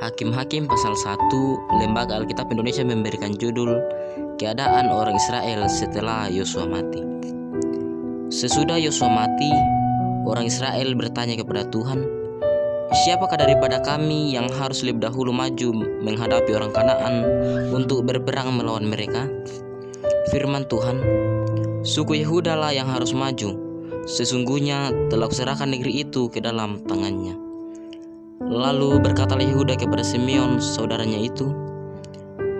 Hakim-Hakim pasal 1, Lembaga Alkitab Indonesia memberikan judul Keadaan Orang Israel setelah Yosua mati. Sesudah Yosua mati, orang Israel bertanya kepada Tuhan, "Siapakah daripada kami yang harus lebih dahulu maju menghadapi orang Kanaan untuk berperang melawan mereka?" Firman Tuhan, "Suku Yehuda lah yang harus maju. Sesungguhnya telah kuserahkan negeri itu ke dalam tangannya." Lalu berkatalah Yehuda kepada Simeon saudaranya itu,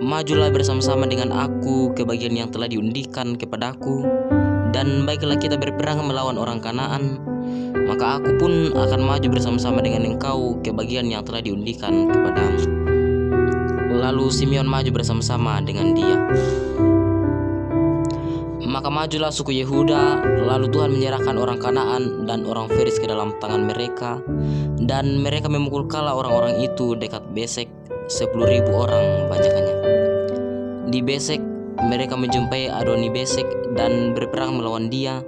"Majulah bersama-sama dengan aku ke bagian yang telah diundikan kepadaku, dan baiklah kita berperang melawan orang Kanaan. Maka aku pun akan maju bersama-sama dengan engkau ke bagian yang telah diundikan kepadamu." Lalu Simeon maju bersama-sama dengan dia. Maka majulah suku Yehuda, lalu Tuhan menyerahkan orang Kanaan dan orang Feris ke dalam tangan mereka, dan mereka memukul kalah orang-orang itu dekat Besek, 10.000 orang banyakannya. Di Besek mereka menjumpai Adoni Besek dan berperang melawan dia,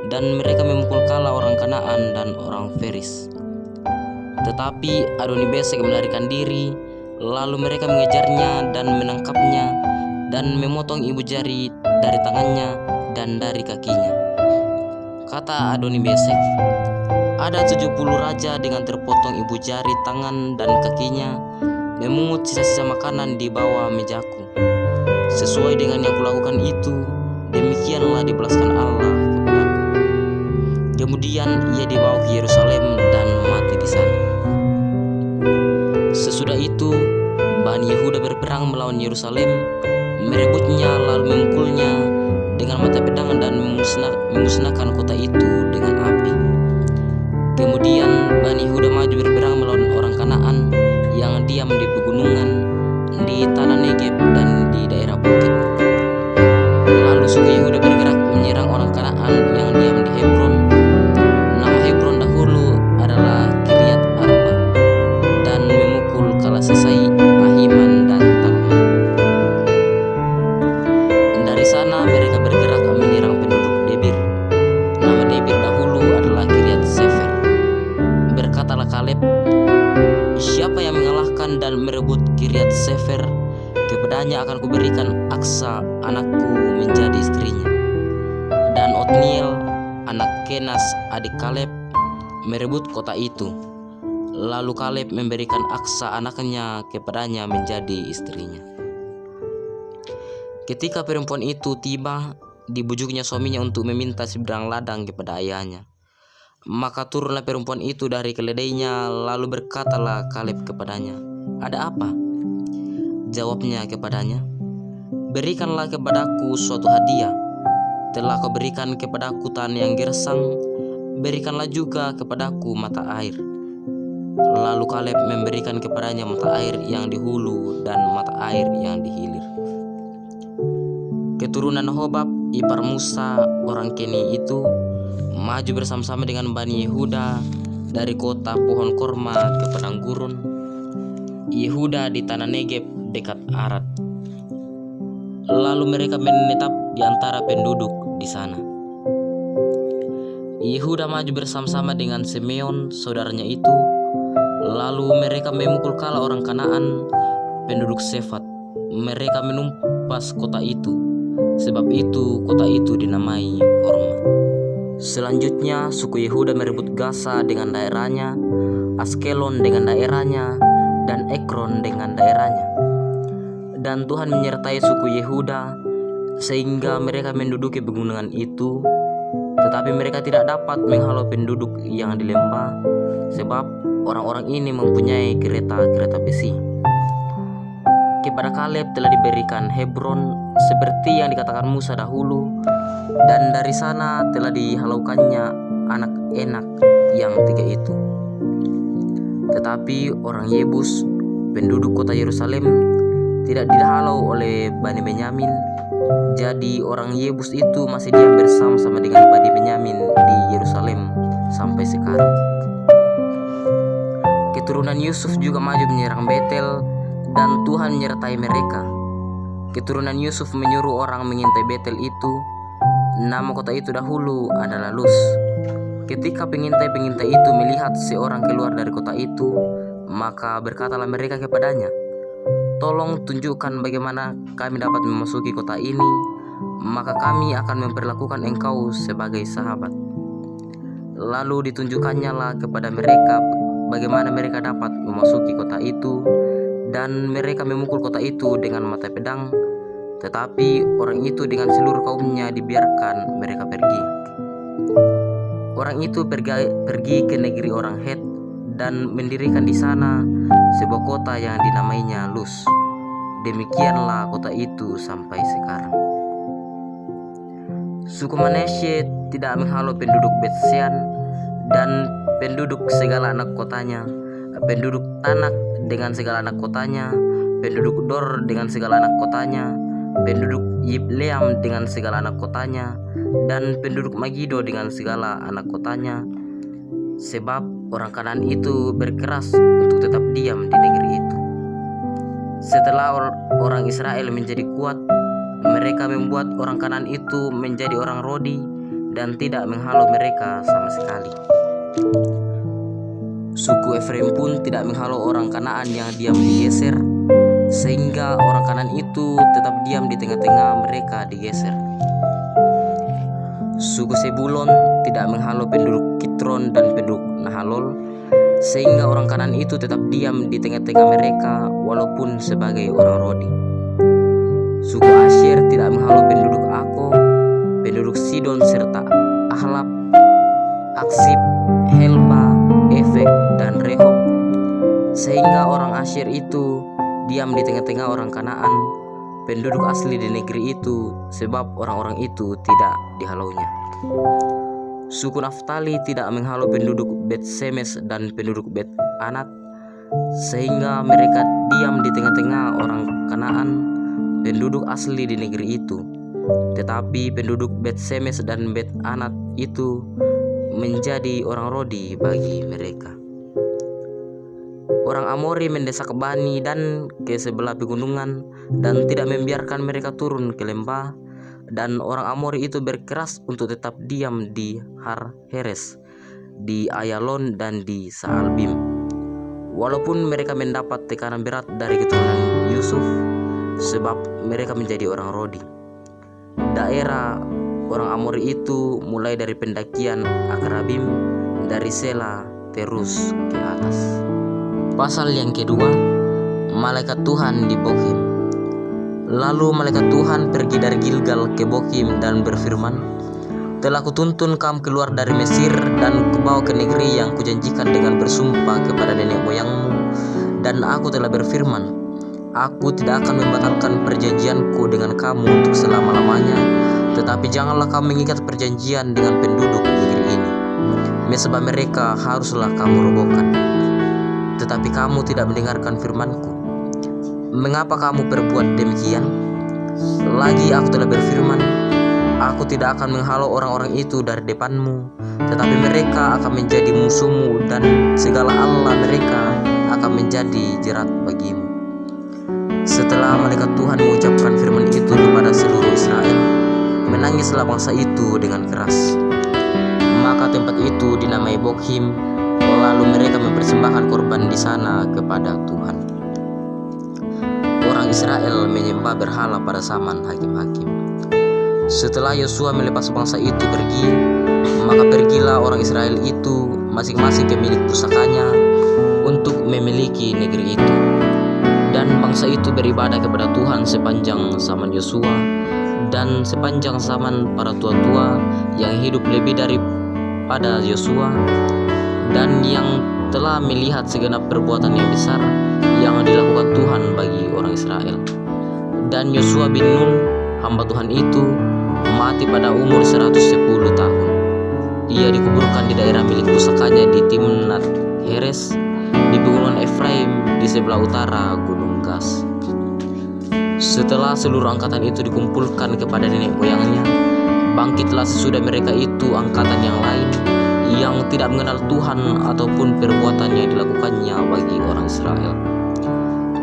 dan mereka memukul kalah orang Kanaan dan orang Feris. Tetapi Adoni Besek melarikan diri, lalu mereka mengejarnya dan menangkapnya, dan memotong ibu jari dari tangannya dan dari kakinya. Kata Adoni Besek, "Ada 70 raja dengan terpotong ibu jari tangan dan kakinya, memungut sisa-sisa makanan di bawah mejaku. Sesuai dengan yang kulakukan itu, demikianlah dibalaskan Allah kepadaku." Kemudian ia dibawa ke Yerusalem dan mati di sana. Sesudah itu, Bani Yehuda berperang melawan Yerusalem, merebutnya lalu memukulnya dengan mata pedang dan memusnahkan kota itu dengan api. Kemudian Bani Yehuda maju berperang melawan orang Kanaan yang diam di pegunungan, di tanah Negeb dan di daerah bukit. Lalu suku Yehuda bergerak menyerang orang Kanaan yang diam di Hebron. Nama Hebron dahulu adalah Kiryat Arba, dan memukul kalah Sesai, Ahiman dan Talmai. Dari sana mereka bergerak menyerang penduduk Debir. Nama Debir dahulu adalah Kiryat Sefer. Berkatalah Kaleb, "Siapa yang mengalahkan dan merebut Kiryat Sefer, kepadanya akan kuberikan Aksa anakku menjadi istrinya." Dan Otniel anak Kenas adik Kaleb merebut kota itu. Lalu Kaleb memberikan Aksa anaknya kepadanya menjadi istrinya. Ketika perempuan itu tiba, dibujuknya suaminya untuk meminta seberang ladang kepada ayahnya. Maka turunlah perempuan itu dari keledainya, lalu berkatalah Kaleb kepadanya, "Ada apa?" Jawabnya kepadanya, "Berikanlah kepadaku suatu hadiah. Telah kau berikan kepadaku tanah yang gersang, berikanlah juga kepadaku mata air." Lalu Kaleb memberikan kepadanya mata air yang di hulu dan mata air yang di hilir. Keturunan Hobab, ipar Musa, orang Keni itu, maju bersama-sama dengan Bani Yehuda dari kota pohon korma ke padang gurun, Yehuda di tanah Negeb dekat Arad. Lalu mereka menetap di antara penduduk di sana. Yehuda maju bersama-sama dengan Simeon saudaranya itu, lalu mereka memukul kalah orang Kanaan, penduduk Sefat. Mereka menumpas kota itu. Sebab itu kota itu dinamai Horma. Selanjutnya suku Yehuda merebut Gaza dengan daerahnya, Askelon dengan daerahnya, dan Ekron dengan daerahnya. Dan Tuhan menyertai suku Yehuda sehingga mereka menduduki pegunungan itu, tetapi mereka tidak dapat menghalau penduduk yang di lembah, sebab orang-orang ini mempunyai kereta-kereta besi. Kepada Kaleb telah diberikan Hebron seperti yang dikatakan Musa dahulu, dan dari sana telah dihalaukannya anak Enak yang 3 itu. Tetapi orang Yebus, penduduk kota Yerusalem, tidak dihalau oleh Bani Benyamin. Jadi orang Yebus itu masih diam bersama-sama dengan Bani Benyamin di Yerusalem sampai sekarang. Keturunan Yusuf juga maju menyerang Betel, dan Tuhan menyertai mereka. Keturunan Yusuf menyuruh orang mengintai Betel itu. Nama kota itu dahulu adalah Luz. Ketika pengintai-pengintai itu melihat seorang keluar dari kota itu, Maka berkatalah mereka kepadanya, "Tolong tunjukkan bagaimana kami dapat memasuki kota ini, maka kami akan memperlakukan engkau sebagai sahabat." Lalu ditunjukkannya lah kepada mereka bagaimana mereka dapat memasuki kota itu, dan mereka memukul kota itu dengan mata pedang. Tetapi orang itu dengan seluruh kaumnya dibiarkan mereka pergi. Orang itu pergi ke negeri orang Het dan mendirikan di sana sebuah kota yang dinamainya Luz. Demikianlah kota itu sampai sekarang. Suku Manasye tidak menghalau penduduk Bet-Sean dan penduduk segala anak kotanya, penduduk Tanak dengan segala anak kotanya, penduduk Dor dengan segala anak kotanya, penduduk Yibleam dengan segala anak kotanya, dan penduduk Magido dengan segala anak kotanya, sebab orang Kanaan itu berkeras untuk tetap diam di negeri itu. Setelah orang Israel menjadi kuat, mereka membuat orang Kanaan itu menjadi orang Rodi dan tidak menghalau mereka sama sekali. Suku Efraim pun tidak menghalau orang Kanaan yang diam di Geser, sehingga orang Kanaan itu tetap diam di tengah-tengah mereka di Geser. Suku Sebulon tidak menghalau penduduk Kitron dan penduduk Nahalol, sehingga orang Kanaan itu tetap diam di tengah-tengah mereka walaupun sebagai orang Rodi. Suku Asyer tidak menghalau penduduk Ako, penduduk Sidon serta Ahlab, Aksib, Helba, Efek, dan Rehob, sehingga orang Asyer itu diam di tengah-tengah orang Kanaan, penduduk asli di negeri itu, sebab orang-orang itu tidak dihalaunya. Suku Naftali tidak menghalau penduduk Bet-Semes dan penduduk Bet-Anat, sehingga mereka diam di tengah-tengah orang Kanaan, penduduk asli di negeri itu. Tetapi penduduk Bet-Semes dan Bet-Anat itu menjadi orang Rodi bagi mereka. Orang Amori mendesak Bani dan ke sebelah pegunungan dan tidak membiarkan mereka turun ke lembah, dan orang Amori itu berkeras untuk tetap diam di Har Heres, di Ayalon, dan di Saalbim. Walaupun mereka mendapat tekanan berat dari keturunan Yusuf, sebab mereka menjadi orang Rodi. Daerah orang Amori itu mulai dari pendakian Akrabim, dari Sela terus ke atas. Pasal yang kedua, malaikat Tuhan di Bokhim. Lalu malaikat Tuhan pergi dari Gilgal ke Bokhim dan berfirman, "Telah kutuntun kamu keluar dari Mesir dan kubawa ke negeri yang kujanjikan dengan bersumpah kepada nenek moyangmu. Dan aku telah berfirman, aku tidak akan membatalkan perjanjianku dengan kamu untuk selama-lamanya, tetapi janganlah kamu mengikat perjanjian dengan penduduk negeri ini, sebab mereka haruslah kamu robohkan. Tetapi kamu tidak mendengarkan firmanku. Mengapa kamu berbuat demikian? Lagi aku telah berfirman, aku tidak akan menghalau orang-orang itu dari depanmu, tetapi mereka akan menjadi musuhmu dan segala allah mereka akan menjadi jerat bagimu." Setelah malaikat Tuhan mengucapkan firman itu kepada seluruh Israel, menangislah bangsa itu dengan keras. Maka tempat itu dinamai Bokhim. Lalu mereka mempersembahkan korban di sana kepada Tuhan. Orang Israel menyembah berhala pada zaman hakim-hakim. Setelah Yosua melepas bangsa itu pergi, maka pergilah orang Israel itu masing-masing ke milik pusakanya untuk memiliki negeri itu. Dan bangsa itu beribadah kepada Tuhan sepanjang zaman Yosua dan sepanjang zaman para tua-tua yang hidup lebih daripada Yosua, dan yang telah melihat segenap perbuatan yang besar yang dilakukan Tuhan bagi orang Israel. Dan Yosua bin Nun, hamba Tuhan itu, mati pada umur 110 tahun. Ia dikuburkan di daerah milik pusakanya di Timnat Heres, di pegunungan Efraim di sebelah utara Gunung Gas. Setelah seluruh angkatan itu dikumpulkan kepada nenek moyangnya, bangkitlah sesudah mereka itu angkatan yang lain yang tidak mengenal Tuhan ataupun perbuatan yang dilakukannya bagi orang Israel.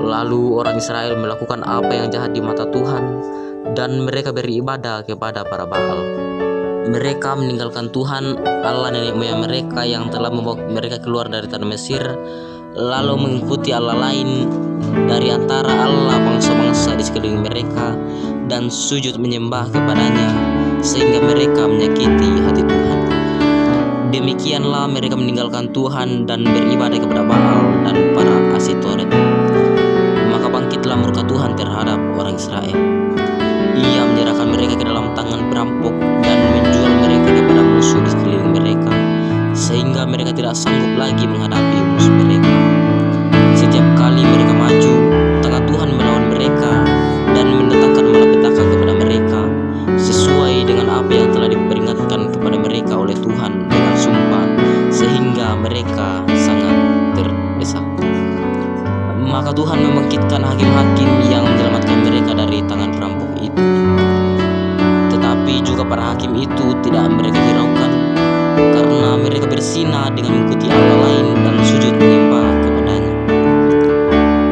Lalu orang Israel melakukan apa yang jahat di mata Tuhan, dan mereka beribadah kepada para Baal. Mereka meninggalkan Tuhan Allah nenek moyang mereka yang telah membawa mereka keluar dari tanah Mesir, lalu mengikuti Allah lain dari antara Allah bangsa-bangsa di sekeliling mereka dan sujud menyembah kepadanya, sehingga mereka menyakiti hati Tuhan. Demikianlah mereka meninggalkan Tuhan dan beribadah kepada Baal dan para Asitoret. Maka bangkitlah murka Tuhan terhadap orang Israel. Ia menyerahkan mereka ke dalam tangan perampok dan menjual mereka kepada musuh di sekeliling mereka, sehingga mereka tidak sanggup lagi menghadapi musuh mereka. Setiap kali mereka maju, tangan Tuhan melawan mereka dan mendatangkan malapetaka kepada mereka, sesuai dengan apa yang telah diperingatkan kepada mereka oleh Tuhan dengan sumpah, sehingga mereka sangat terdesak. Maka Tuhan membangkitkan hakim-hakim yang menyelamatkan mereka dari tangan perampok itu. Tetapi juga para hakim itu tidak mereka hiraukan, karena mereka bersinah dengan mengikuti Allah lain dan sujud menyembah kepadanya.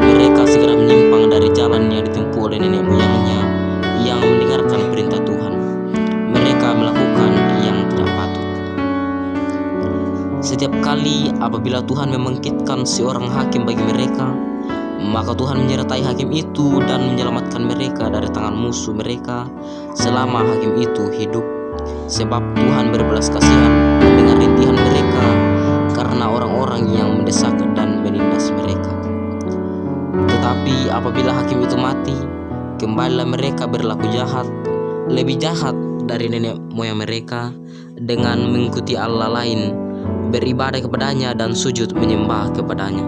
Mereka segera menyimpang dari jalan yang ditempuh oleh nenek moyangnya yang mendengarkan perintah Tuhan. Mereka melakukan yang tidak patut. Setiap kali apabila Tuhan membangkitkan seorang hakim bagi mereka, maka Tuhan menyertai hakim itu dan menyelamatkan mereka dari tangan musuh mereka selama hakim itu hidup. Sebab Tuhan berbelas kasihan mendengar rintihan mereka karena orang-orang yang mendesak dan menindas mereka. Tetapi apabila hakim itu mati, kembalilah mereka berlaku jahat, lebih jahat dari nenek moyang mereka, dengan mengikuti Allah lain, beribadah kepadanya dan sujud menyembah kepadanya.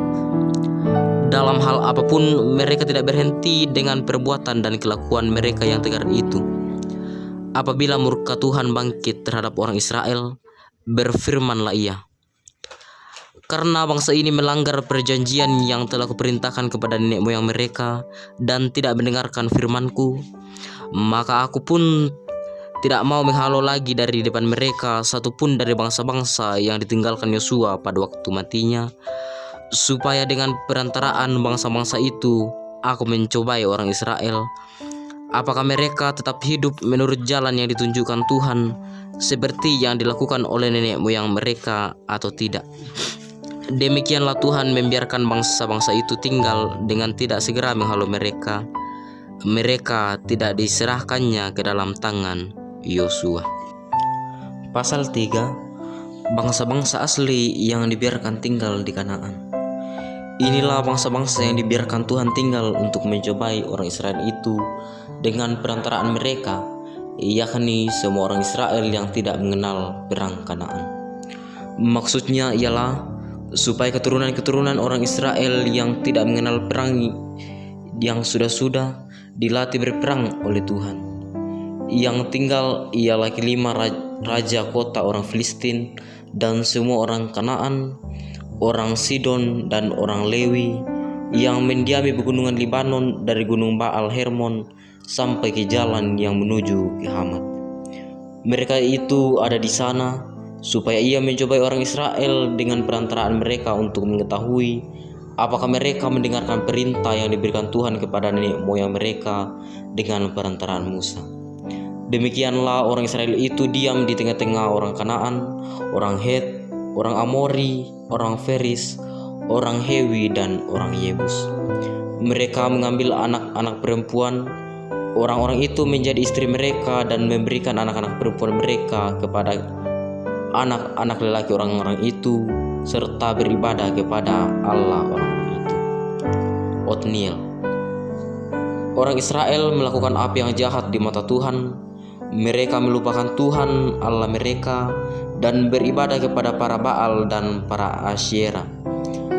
Dalam hal apapun mereka tidak berhenti dengan perbuatan dan kelakuan mereka yang tegar itu. Apabila murka Tuhan bangkit terhadap orang Israel, berfirmanlah Ia, karena bangsa ini melanggar perjanjian yang telah kuperintahkan kepada nenek moyang mereka dan tidak mendengarkan firman-Ku, maka Aku pun tidak mau menghalau lagi dari depan mereka satupun dari bangsa-bangsa yang ditinggalkan Yosua pada waktu matinya, supaya dengan perantaraan bangsa-bangsa itu Aku mencobai orang Israel, apakah mereka tetap hidup menurut jalan yang ditunjukkan Tuhan seperti yang dilakukan oleh nenek moyang mereka atau tidak. Demikianlah Tuhan membiarkan bangsa-bangsa itu tinggal dengan tidak segera menghalau mereka. Mereka tidak diserahkannya ke dalam tangan Yosua. Pasal 3. Bangsa-bangsa asli yang dibiarkan tinggal di Kanaan. Inilah bangsa-bangsa yang dibiarkan Tuhan tinggal untuk mencobai orang Israel itu dengan perantaraan mereka, yakni semua orang Israel yang tidak mengenal perang Kanaan. Maksudnya ialah supaya keturunan-keturunan orang Israel yang tidak mengenal perang, yang sudah dilatih berperang oleh Tuhan. Yang tinggal ialah kelima raja kota orang Filistin dan semua orang Kanaan, orang Sidon dan orang Lewi yang mendiami pegunungan Libanon dari gunung Baal Hermon sampai ke jalan yang menuju ke Hamat. Mereka itu ada di sana supaya Ia mencobai orang Israel dengan perantaraan mereka untuk mengetahui apakah mereka mendengarkan perintah yang diberikan Tuhan kepada nenek moyang mereka dengan perantaraan Musa. Demikianlah orang Israel itu diam di tengah-tengah orang Kanaan, orang Het, orang Amori, orang Feris, orang Hewi dan orang Yebus. Mereka mengambil anak-anak perempuan orang-orang itu menjadi istri mereka dan memberikan anak-anak perempuan mereka kepada anak-anak lelaki orang-orang itu serta beribadah kepada Allah orang-orang itu. Otniel. Orang Israel melakukan apa yang jahat di mata Tuhan. Mereka melupakan Tuhan Allah mereka dan beribadah kepada para Baal dan para Asyera.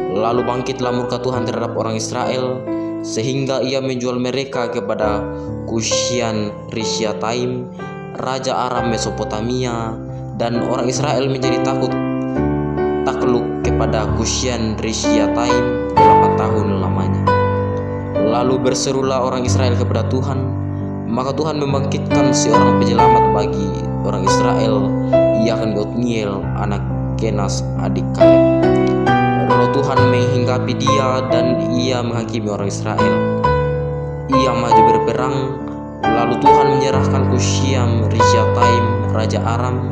Lalu bangkitlah murka Tuhan terhadap orang Israel, sehingga Ia menjual mereka kepada Kusyan Rishyataim, raja Aram Mesopotamia, dan orang Israel menjadi takluk kepada Kusyan Rishyataim 8 tahun lamanya. Lalu berserulah orang Israel kepada Tuhan, maka Tuhan membangkitkan seorang penyelamat bagi orang Israel, yakni Otniel anak Kenas adik Kaleb. Roh Tuhan menghinggapi dia dan ia menghakimi orang Israel. Ia maju berperang, lalu Tuhan menyerahkan Kusyan Rishyataim raja Aram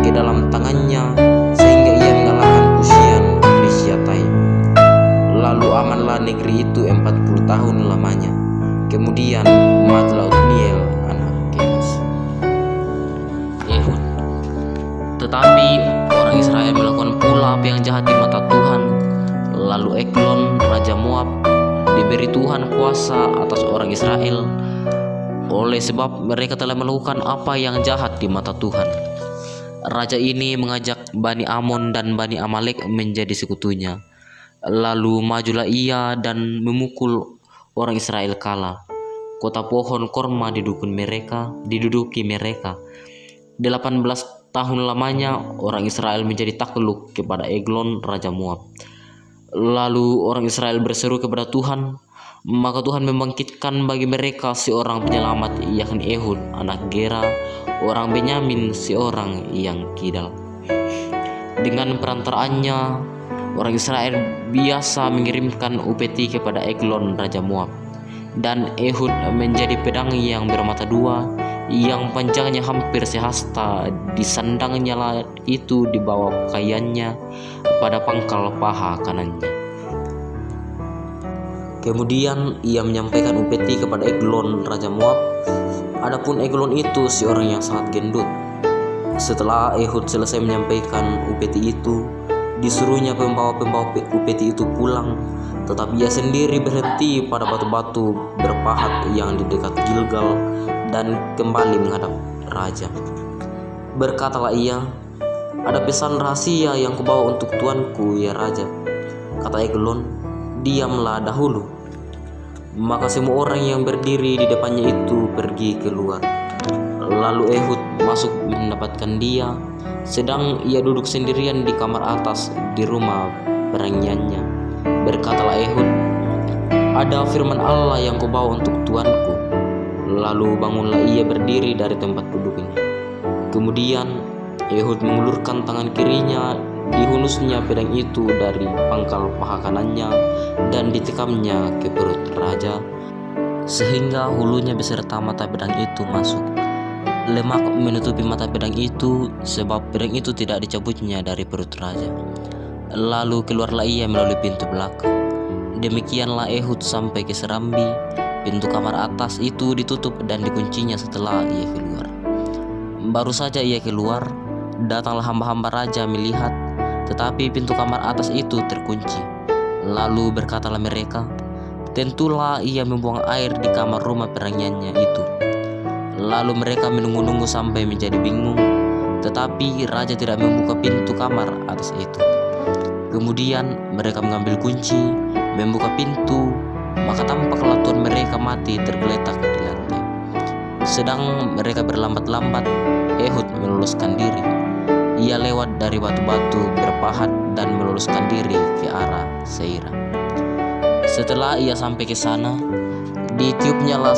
ke dalam tangannya, sehingga ia mengalahkan Kusyan Rishyataim. Lalu amanlah negeri itu 40 tahun lamanya. Kemudian matilah Otniel anak Kenas. Ehud. Tetapi orang Israel melakukan pula apa yang jahat di mata Tuhan. Lalu Eglon raja Moab diberi Tuhan kuasa atas orang Israel, oleh sebab mereka telah melakukan apa yang jahat di mata Tuhan. Raja ini mengajak Bani Amon dan Bani Amalek menjadi sekutunya. Lalu majulah ia dan memukul orang Israel kalah. Kota pohon korma diduduki mereka. 18 tahun lamanya orang Israel menjadi takluk kepada Eglon raja Moab. Lalu orang Israel berseru kepada Tuhan, maka Tuhan membangkitkan bagi mereka seorang penyelamat, yakni Ehud anak Gera, orang Benyamin, seorang yang kidal. Dengan perantaraannya orang Israel biasa mengirimkan upeti kepada Eglon raja Moab. Dan Ehud menjadi pedang yang bermata dua, yang panjangnya hampir sehasta, disandangnya lah itu di bawah pakaiannya pada pangkal paha kanannya. Kemudian ia menyampaikan upeti kepada Eglon raja Moab. Adapun Eglon itu seorang yang sangat gendut. Setelah Ehud selesai menyampaikan upeti itu, disuruhnya pembawa-pembawa upeti itu pulang, tetapi ia sendiri berhenti pada batu-batu berpahat yang di dekat Gilgal dan kembali menghadap raja. Berkatalah ia, "Ada pesan rahasia yang kubawa untuk tuanku, ya raja." Kata Eglon, "Diamlah dahulu." Maka semua orang yang berdiri di depannya itu pergi keluar. Lalu Ehud masuk mendapatkan dia, sedang ia duduk sendirian di kamar atas di rumah perangiannya. Berkatalah Ehud, "Ada firman Allah yang kubawa untuk tuanku." Lalu bangunlah ia berdiri dari tempat duduknya. Kemudian Ehud mengulurkan tangan kirinya, dihunusnya pedang itu dari pangkal paha kanannya dan ditikamnya ke perut raja, sehingga hulunya beserta mata pedang itu masuk. Lemak menutupi mata pedang itu, sebab pedang itu tidak dicabutnya dari perut raja. Lalu keluarlah ia melalui pintu belakang. Demikianlah Ehud sampai ke serambi. Pintu kamar atas itu ditutup dan dikuncinya setelah ia keluar. Baru saja ia keluar, datanglah hamba-hamba raja melihat, tetapi pintu kamar atas itu terkunci. Lalu berkatalah mereka, "Tentulah ia membuang air di kamar rumah perangiannya itu." Lalu mereka menunggu-nunggu sampai menjadi bingung, tetapi raja tidak membuka pintu kamar atas itu. Kemudian mereka mengambil kunci, membuka pintu, maka tampaklah tuan mereka mati tergeletak di lantai. Sedang mereka berlambat-lambat, Ehud meloloskan diri. Ia lewat dari batu-batu berpahat dan meloloskan diri ke arah Seira. Setelah ia sampai ke sana, ditiupnya lah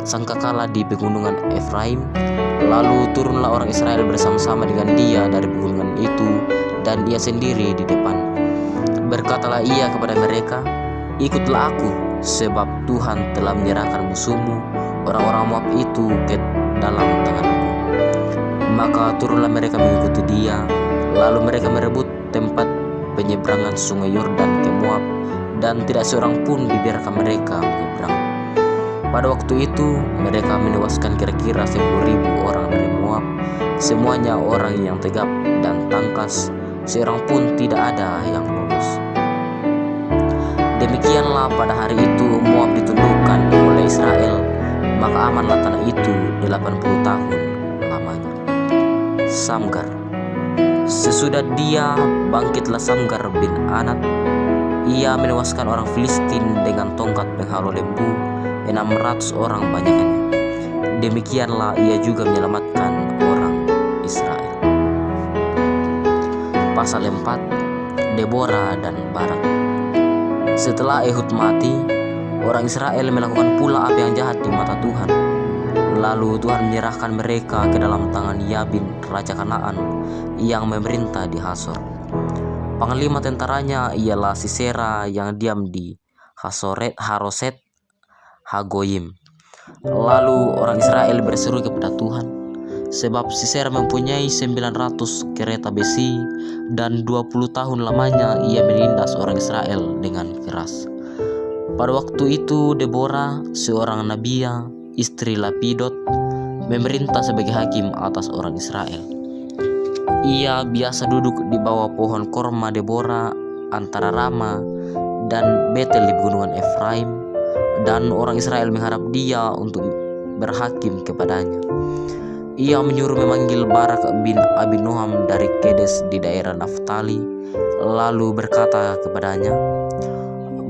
sangkakala di pegunungan Efraim. Lalu turunlah orang Israel bersama-sama dengan dia dari pegunungan itu, dan ia sendiri di depan. Berkatalah ia kepada mereka, "Ikutlah aku, sebab Tuhan telah menyerahkan musuhmu, orang-orang Moab itu, ke dalam tanganku." Maka turunlah mereka mengikuti dia. Lalu mereka merebut tempat penyeberangan sungai Yordan ke Moab, dan tidak seorang pun dibiarkan mereka menyeberang. Pada waktu itu mereka menewaskan kira-kira 10.000 orang dari Moab, semuanya orang yang tegap dan tangkas, seorang pun tidak ada yang lolos. Demikianlah pada hari itu Moab ditundukkan oleh Israel, maka amanlah tanah itu 80 tahun lamanya. Samgar. Sesudah dia bangkitlah Samgar bin Anat. Ia menewaskan orang Filistin dengan tongkat penghalau lembu, 600 orang banyaknya. Demikianlah ia juga menyelamatkan orang Israel. Pasal 4. Deborah dan Barak. Setelah Ehud mati, orang Israel melakukan pula apa yang jahat di mata Tuhan. Lalu Tuhan menyerahkan mereka ke dalam tangan Yabin, raja Kanaan, yang memerintah di Hasor. Panglima tentaranya ialah Sisera yang diam di Haroset Hagoyim. Lalu orang Israel berseru kepada Tuhan, sebab Sisera mempunyai 900 kereta besi dan 20 tahun lamanya ia menindas orang Israel dengan keras. Pada waktu itu Deborah, seorang nabia, istri Lapidot, memerintah sebagai hakim atas orang Israel. Ia biasa duduk di bawah pohon korma Deborah antara Rama dan Betel di pegunungan Efraim, dan orang Israel mengharap dia untuk berhakim kepadanya. Ia menyuruh memanggil Barak bin Abinoam dari Kedes di daerah Naftali, lalu berkata kepadanya,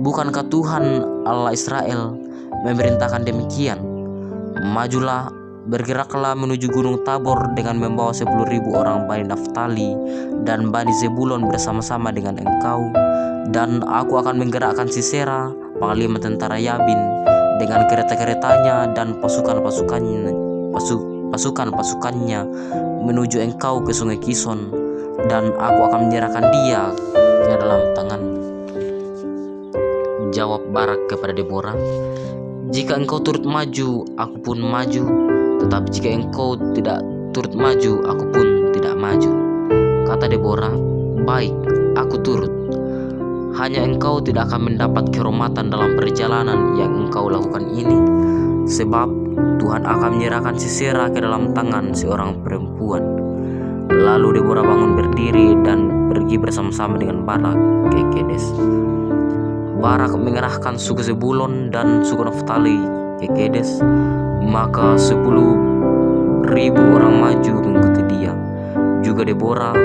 "Bukankah Tuhan Allah Israel memerintahkan demikian? Majulah, bergeraklah menuju Gunung Tabor dengan membawa 10.000 orang Bani Naftali dan Bani Zebulon bersama-sama dengan engkau, dan aku akan menggerakkan Sisera, panglima tentara Yabin, dengan kereta-keretanya dan pasukan-pasukannya menuju engkau ke sungai Kison, dan aku akan menyerahkan dia ke dalam tanganmu." Jawab Barak kepada Deborah, "Jika engkau turut maju, aku pun maju. Tetapi jika engkau tidak turut maju, aku pun tidak maju." Kata Deborah, "Baik, aku turut. Hanya engkau tidak akan mendapat kehormatan dalam perjalanan yang engkau lakukan ini, sebab Tuhan akan menyerahkan Sisera ke dalam tangan seorang perempuan." Lalu Deborah bangun berdiri dan pergi bersama-sama dengan Barak ke Kedes. Barak mengerahkan suku Zebulon dan suku Naftali ke Kedes, maka 10.000 orang maju mengikuti dia. Juga Deborah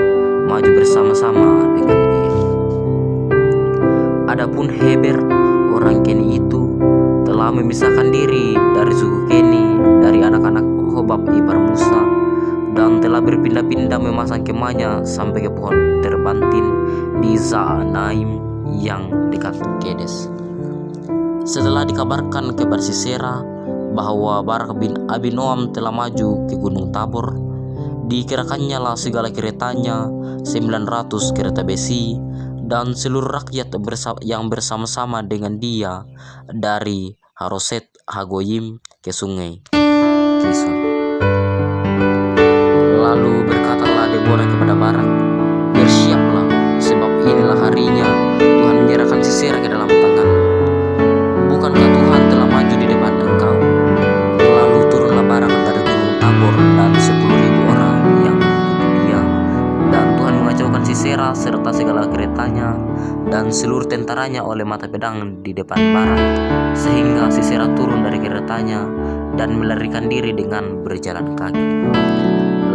maju bersama-sama dengan dia. Adapun Heber, orang Keni itu, telah memisahkan diri dari suku Keni, dari anak-anak Hobab ipar Musa, dan telah berpindah-pindah memasang kemahnya sampai ke pohon terbantin di Zaanaim yang dekat Kedes. Setelah dikabarkan kepada Sisera bahwa Barak bin Abinoam telah maju ke Gunung Tabor, dikirakannya lah segala keretanya, 900 kereta besi, dan seluruh rakyat yang bersama-sama dengan dia dari Haroset Hagoyim ke sungai Kison. Lalu berkatalah Deborah kepada Barak, "Bersiaplah, sebab inilah harinya Tuhan menyerahkan Sisera ke dalam tangan. Bukankah Tuhan telah maju di depan engkau?" Lalu turunlah Barak dari Gunung Tabor dan 10.000 orang yang mengikuti dia, dan Tuhan mengacaukan Sisera serta segala keretanya dan seluruh tentaranya oleh mata pedang di depan Barak, sehingga Sisera turun dari keretanya dan melarikan diri dengan berjalan kaki.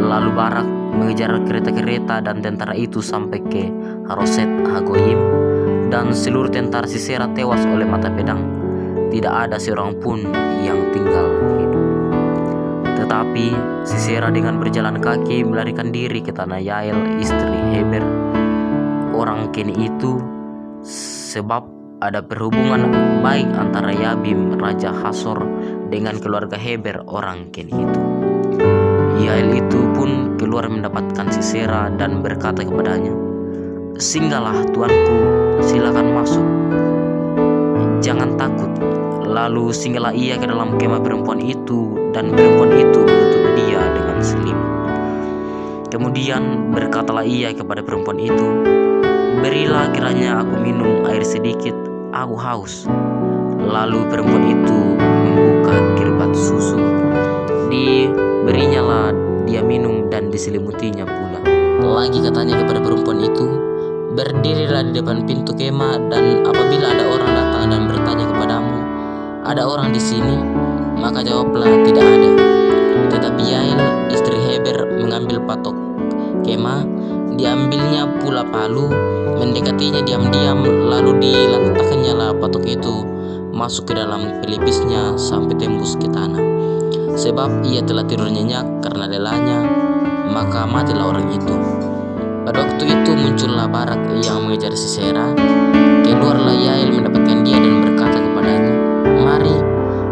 Lalu Barak mengejar kereta-kereta dan tentara itu sampai ke Haroset Hagoyim, dan seluruh tentara Sisera tewas oleh mata pedang. Tidak ada seorang pun yang tinggal hidup. Tetapi Sisera dengan berjalan kaki melarikan diri ke tanah Yael, istri Heber, orang Keni itu, sebab ada perhubungan baik antara Yabim, Raja Hasor, dengan keluarga Heber, orang Keni itu. Yael itu pun keluar mendapatkan Sisera dan berkata kepadanya, "Singgahlah tuanku, silakan masuk, jangan takut." Lalu singgahlah ia ke dalam kemah perempuan itu, dan perempuan itu menutup dia dengan selimut. Kemudian berkatalah ia kepada perempuan itu, "Berilah kiranya aku minum air sedikit, aku haus." Lalu perempuan itu membuka kirbat susu. Diberinyalah dia minum dan diselimutinya pula. Lagi katanya kepada perempuan itu, "Berdirilah di depan pintu kemah, dan apabila ada orang datang dan bertanya kepadamu, 'Ada orang di sini?' maka jawablah, 'Tidak ada.'" Tetapi Yael, istri Heber, mengambil patok kemah, diambilnya pula palu, mendekatinya diam-diam, lalu diletakkannya lah patok itu masuk ke dalam pelipisnya sampai tembus ke tanah. Sebab ia telah tidur nyenyak karena lelahnya, maka matilah orang itu. Pada waktu itu muncullah Barak yang mengejar Sisera. Keluarlah Yael mendapatkan dia dan berkata kepadanya, "Mari,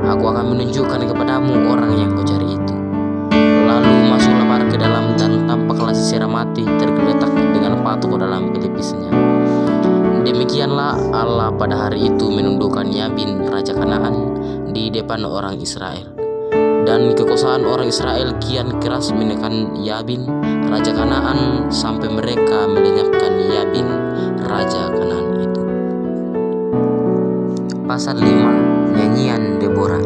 aku akan menunjukkan kepadamu orang yang kau cari itu." Lalu masuklah Barak ke dalam, dan tampaklah Sisera mati tergeletak dengan patok dalam pelipisnya. Demikianlah Allah pada hari itu menundukkan Yabin, raja Kanaan, di depan orang Israel. Dan kekuasaan orang Israel kian keras menekan Yabin, raja Kanaan, sampai mereka melenyapkan Yabin, raja Kanaan itu. Pasal 5. Nyanyian Deborah.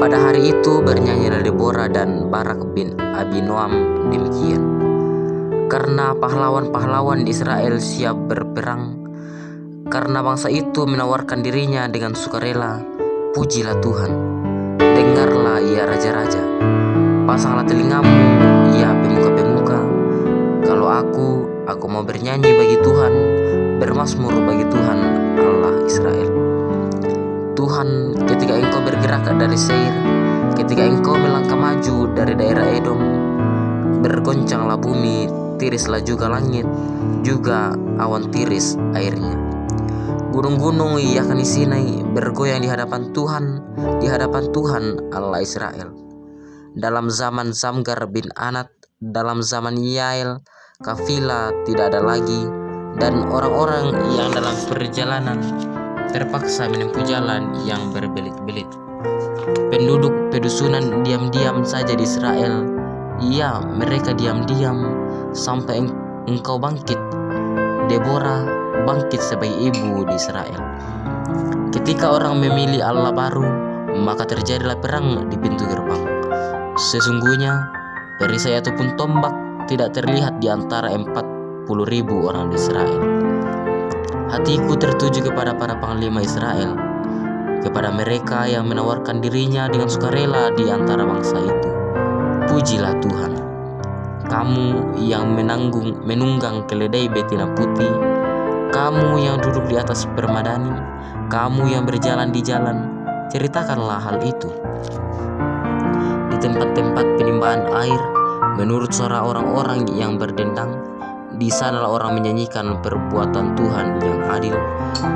Pada hari itu bernyanyilah Deborah dan Barak bin Abinoam demikian. Karena pahlawan-pahlawan Israel siap berperang, karena bangsa itu menawarkan dirinya dengan sukarela, pujilah Tuhan. Dengarlah ya raja-raja, pasanglah telingamu ya pemuka-pemuka. Kalau aku mau bernyanyi bagi Tuhan, bermazmur bagi Tuhan Allah Israel. Tuhan, ketika engkau bergerak dari Seir, ketika engkau melangkah maju dari daerah Edom, bergoncanglah bumi, tirislah juga langit, juga awan tiris airnya. Gunung-gunung yakni Sinai bergoyang di hadapan Tuhan Allah Israel. Dalam zaman Zamgar bin Anat, dalam zaman Yael, kafilah tidak ada lagi, dan orang-orang yang dalam perjalanan terpaksa menempuh jalan yang berbelit-belit. Penduduk pedusunan diam-diam saja di Israel. Ya, mereka diam-diam sampai engkau bangkit, Deborah, bangkit sebagai ibu di Israel. Ketika orang memilih Allah baru, maka terjadilah perang di pintu gerbang. Sesungguhnya perisai ataupun tombak tidak terlihat di antara 40.000 orang di Israel. Hatiku tertuju kepada para panglima Israel, kepada mereka yang menawarkan dirinya dengan sukarela di antara bangsa itu. Pujilah Tuhan. Kamu yang menunggang keledai betina putih, kamu yang duduk di atas permadani, kamu yang berjalan di jalan, ceritakanlah hal itu. Di tempat-tempat penimbahan air, menurut suara orang-orang yang berdendang, di sanalah orang menyanyikan perbuatan Tuhan yang adil,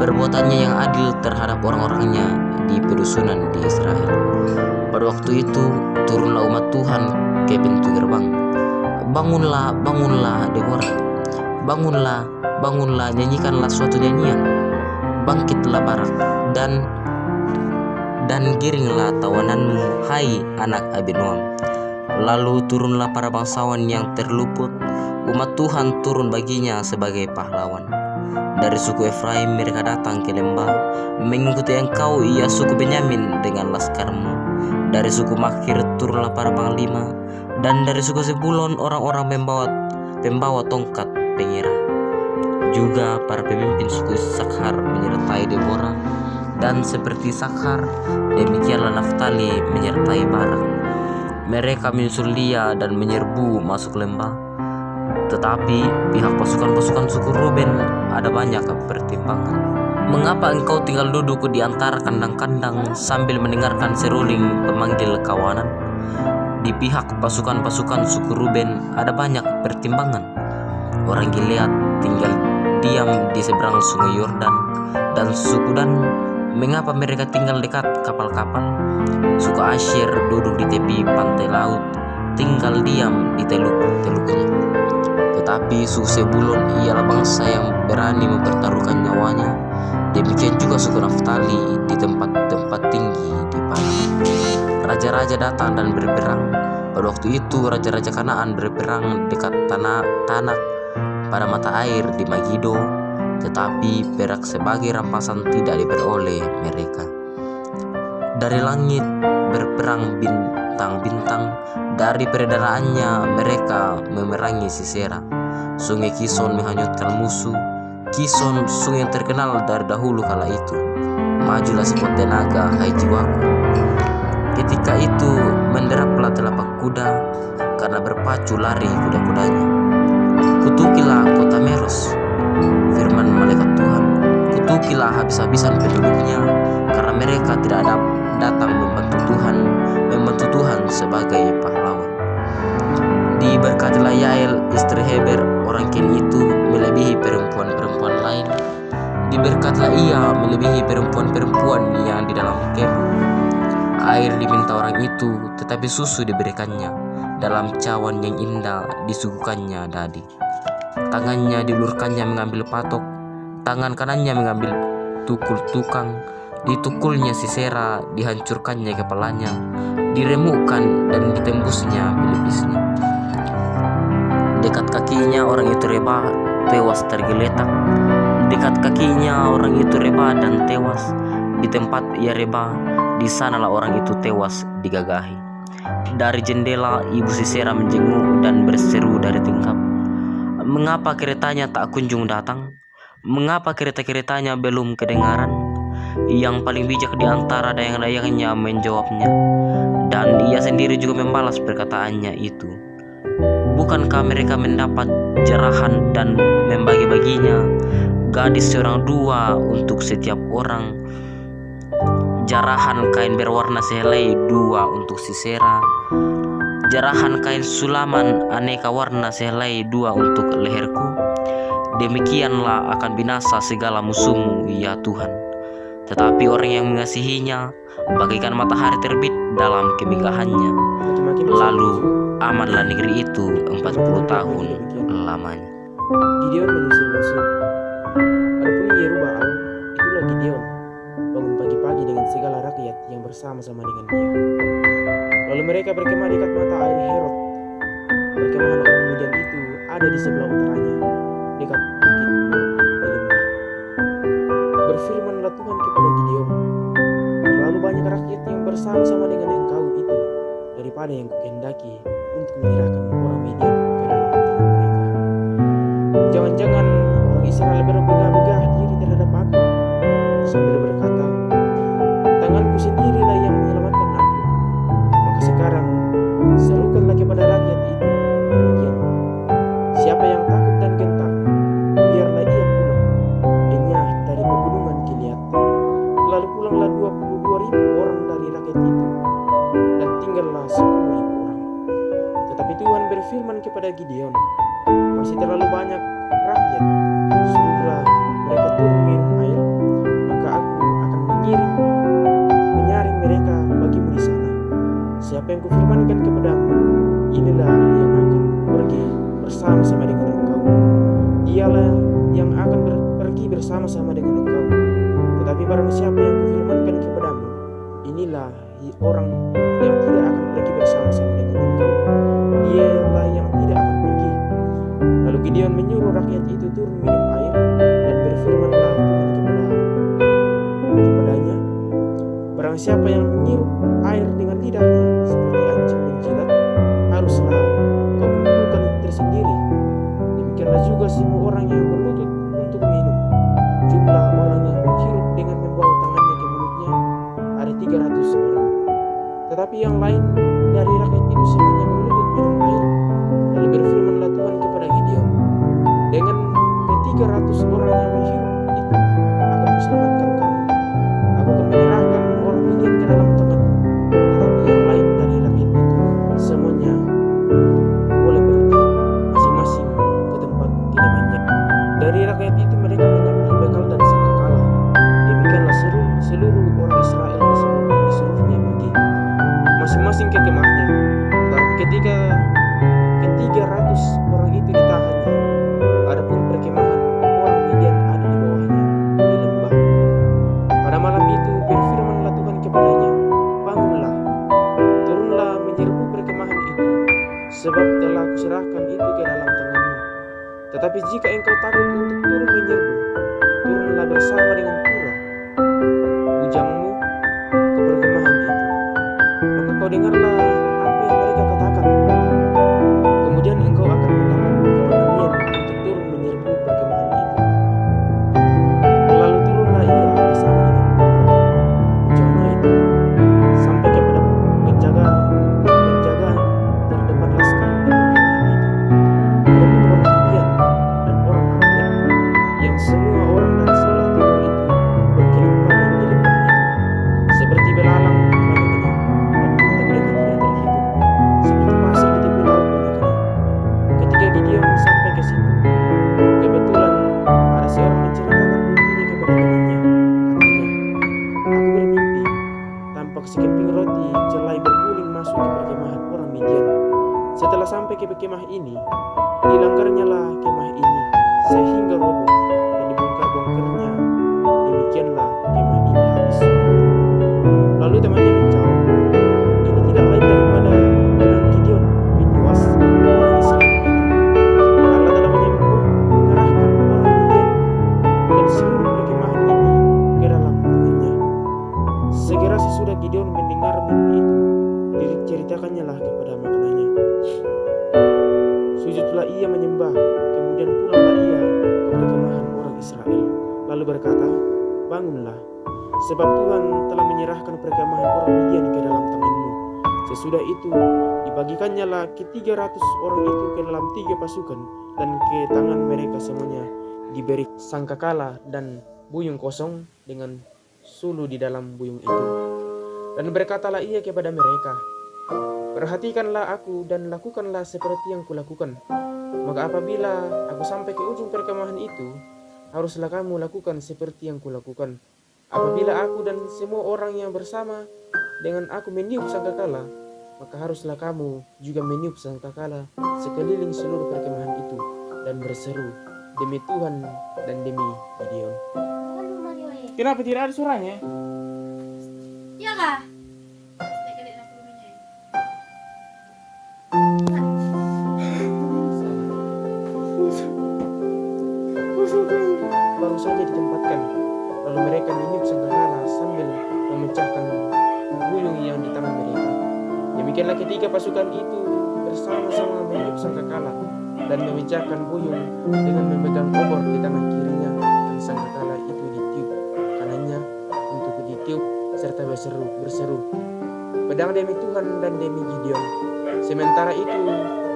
perbuatannya yang adil terhadap orang-orangnya di pedusunan di Israel. Pada waktu itu turunlah umat Tuhan ke pintu gerbang. Bangunlah, bangunlah Deborah, bangunlah, nyanyikanlah suatu nyanyian. Bangkitlah Barak dan giringlah tawananmu, hai anak Abinoam. Lalu turunlah para bangsawan yang terluput, umat Tuhan turun baginya sebagai pahlawan. Dari suku Efraim mereka datang ke lembah, mengikuti engkau ia suku Benyamin dengan laskarmu. Dari suku Makir turunlah para panglima, dan dari suku Zebulon orang-orang pembawa tongkat pengira. Juga para pemimpin suku Sakhar menyertai Deborah, dan seperti Sakhar demikianlah Naftali menyertai Barak. Mereka menyusul dia dan menyerbu masuk lembah. Tetapi pihak pasukan-pasukan suku Ruben ada banyak pertimbangan. Mengapa engkau tinggal duduk di antara kandang-kandang sambil mendengarkan seruling pemanggil kawanan? Di pihak pasukan-pasukan suku Ruben ada banyak pertimbangan. Orang Gilead tinggal diam di seberang sungai Yordan, dan suku Dan, mengapa mereka tinggal dekat kapal-kapal? Suku Asher duduk di tepi pantai laut, tinggal diam di teluk-teluknya. Tetapi suku Sebulon ialah bangsa yang berani mempertaruhkan nyawanya. Demikian juga suku Naftali di tempat-tempat tinggi di padang. Raja-raja datang dan berperang. Pada waktu itu raja-raja Kanaan berperang dekat Tanak pada mata air di Magido, tetapi perak sebagai rampasan tidak diperoleh mereka. Dari langit berperang bintang-bintang, dari peredarannya mereka memerangi Sisera. Sungai Kison menghanyutkan musuh. Kison, sungai yang terkenal dari dahulu kala itu. Majulah sekuat tenaga, hai jiwaku. Ketika itu menderaplah telapak kuda, karena berpacu lari kuda-kudanya. Kutukilah kota Meros, firman malaikat Tuhan. Kutukilah habis-habisan penduduknya, karena mereka tidak datang membantu Tuhan sebagai pahlawan. Diberkatilah Yael, istri Heber, orang Keni itu melebihi perempuan-perempuan lain. Diberkatilah ia melebihi perempuan-perempuan yang di dalam kemah. Air diminta orang itu, tetapi susu diberikannya. Dalam cawan yang indah disuguhkannya dadi. Tangannya diulurkannya mengambil patok, tangan kanannya mengambil tukul tukang, Ditukulnya Sisera, dihancurkannya kepalanya, diremukkan dan ditembusnya pelipisnya. Dekat kakinya orang itu rebah, tewas tergeletak. Dekat kakinya orang itu rebah dan tewas. Di tempat ia rebah, di sanalah orang itu tewas digagahi. Dari jendela ibu Sisera menjenguk dan berseru dari tingkap, "Mengapa keretanya tak kunjung datang? Mengapa kereta-keretanya belum kedengaran?" Yang paling bijak di antara dayang-dayangnya menjawabnya, dan ia sendiri juga membalas perkataannya itu. "Bukankah mereka mendapat jarahan dan membagi-baginya, gadis seorang dua untuk setiap orang? Jarahan kain berwarna sehelai dua untuk Sisera, jarahan kain sulaman aneka warna sehelai dua untuk leherku. Demikianlah akan binasa segala musuhmu, ya Tuhan. Tetapi orang yang mengasihinya bagaikan matahari terbit dalam kemegahannya. Lalu amanlah negeri itu 40 tahun lamanya." Gideon menyisir musuh. Adapun Yerubbaal, itulah Gideon, bangun pagi-pagi dengan segala rakyat yang bersama-sama dengan dia. Lalu mereka berkemah dekat mata air Herod. Perkemahan orang Midian itu ada di sebelah utaranya, dekat bukit Bor di lembah. Berfirmanlah Tuhan kepada Gideon, "Terlalu banyak rakyat yang bersama-sama dengan engkau itu daripada yang kukehendaki untuk menyerahkan orang Midian ke dalam tangan mereka. Jangan-jangan orang Israel berbegah-begah diri terhadap aku sambil berkata, tanganku sendirilah yang menyelamatkan aku. Maka sekarang serukanlah kepada rakyat itu demikian, siapa yang takut dan gentar, biarlah ia pulang, enyah dari pegunungan Gilead." Lalu pulanglah 22.000 orang dari rakyat itu, dan tinggallah 10.000 orang. Tetapi Tuhan berfirman kepada Gideon, "Masih terlalu banyak rakyat, suruhlah mereka turun minum air, maka aku akan menyaring mereka bagimu di sana. Siapa yang kufirmankan kepadamu, inilah yang akan pergi bersama-sama dengan engkau. Dialah yang akan pergi bersama-sama dengan engkau. Tetapi barang siapa yang kufirmankan kepadamu, inilah orang yang tidak akan pergi bersama-sama dengan engkau, dialah yang tidak akan pergi." Lalu Gideon menyuruh rakyat itu turun minum air, dan berfirmanlah Tuhan kepadanya, "Barang siapa yang menghirup air dengan lidahnya seperti anjing menjilat, haruslah kau kumpulkan tersendiri. Demikianlah juga semua orang yang berlutut untuk minum. Jumlah orang yang menghirup dengan membawa tangannya ke mulutnya ada 300 orang. Tetapi yang lain dari rakyat itu semuanya berlutut minum air." Lalu berfirmanlah Tuhan kepada Gideon, "Dengan ke-300 orang yang menghirup itu akan kuselamatkan kamu. Aku akan menyerahkan orang Midian ke dalam tanganmu. Tetapi yang lain dari rakyat itu semuanya boleh pergi masing-masing ke tempat kediamannya." Dari rakyat itu mereka mengambil bekal dan sangkakala. Demikianlah seluruh orang Israel disuruhnya pergi masing-masing ke kemahnya. Tetapi ketika ke-300 orang itu ditahannya, adapun perkemahan orang Midian ada di bawahnya di lembah. Pada malam itu berfirmanlah Tuhan kepadanya, "Bangunlah, turunlah menyerbu perkemahan itu, sebab telah kuserahkan itu ke dalam tanganmu. Tetapi jika engkau takut untuk turun menyerbu, turunlah bersama dengan Pura, bujangmu, ke perkemahan itu. Maka kau dengarlah apa yang mereka katakan. Kemudian engkau akan mendapat keberanian untuk turun menyerbu perkemahan itu." Lalu turunlah ia bersama dengan Pura, bujangnya itu, sampai kepada penjagaan terdepan laskar di perkemahan itu. Adapun orang Midian dan orang Amalek, yang semua orang dari sebelah timur itu, berkelimpangan di lembah itu, seperti belalang banyaknya, dan unta mereka tidak terhitung, seperti pasir di tepi laut banyaknya. Ketika Gideon sampai ke situ, kebetulan ada seorang menceritakan mimpinya kepada temannya. Katanya, "Aku bermimpi, tampak sekeping roti jelai berguling masuk ke perkemahan orang Midian. Setelah sampai ke kemah ini, dilanggarnyalah kemah ini sehingga roboh dan dibongkar-bongkarnya. Demikianlah kemah ini habis." Setelah ia menyembah, kemudian pulanglah ia ke perkemahan orang Israel, lalu berkata, "Bangunlah, sebab Tuhan telah menyerahkan perkemahan orang Midian ke dalam tanganmu." Sesudah itu, dibagikannya lah ke 300 orang itu ke dalam 3 pasukan, dan ke tangan mereka semuanya diberi sangkakala dan buyung kosong dengan sulu di dalam buyung itu. Dan berkatalah ia kepada mereka, "Perhatikanlah aku dan lakukanlah seperti yang kulakukan. Maka apabila aku sampai ke ujung perkemahan itu, haruslah kamu lakukan seperti yang kulakukan. Apabila aku dan semua orang yang bersama dengan aku meniup sangkakala, maka haruslah kamu juga meniup sangkakala sekeliling seluruh perkemahan itu dan berseru, demi Tuhan dan demi Gideon." Kenapa tidak ada suaranya? Iya kah? Baru saja ditempatkan, lalu mereka meniup sangkakala sambil memecahkan buyung yang di tangan mereka. Demikianlah ketiga pasukan itu bersama-sama meniup sangkakala dan memecahkan buyung dengan memegang obor di tangan kirinya, dan sangkakala itu ditiup kanannya untuk ditiup serta berseru, "Pedang demi Tuhan dan demi Gideon." Sementara itu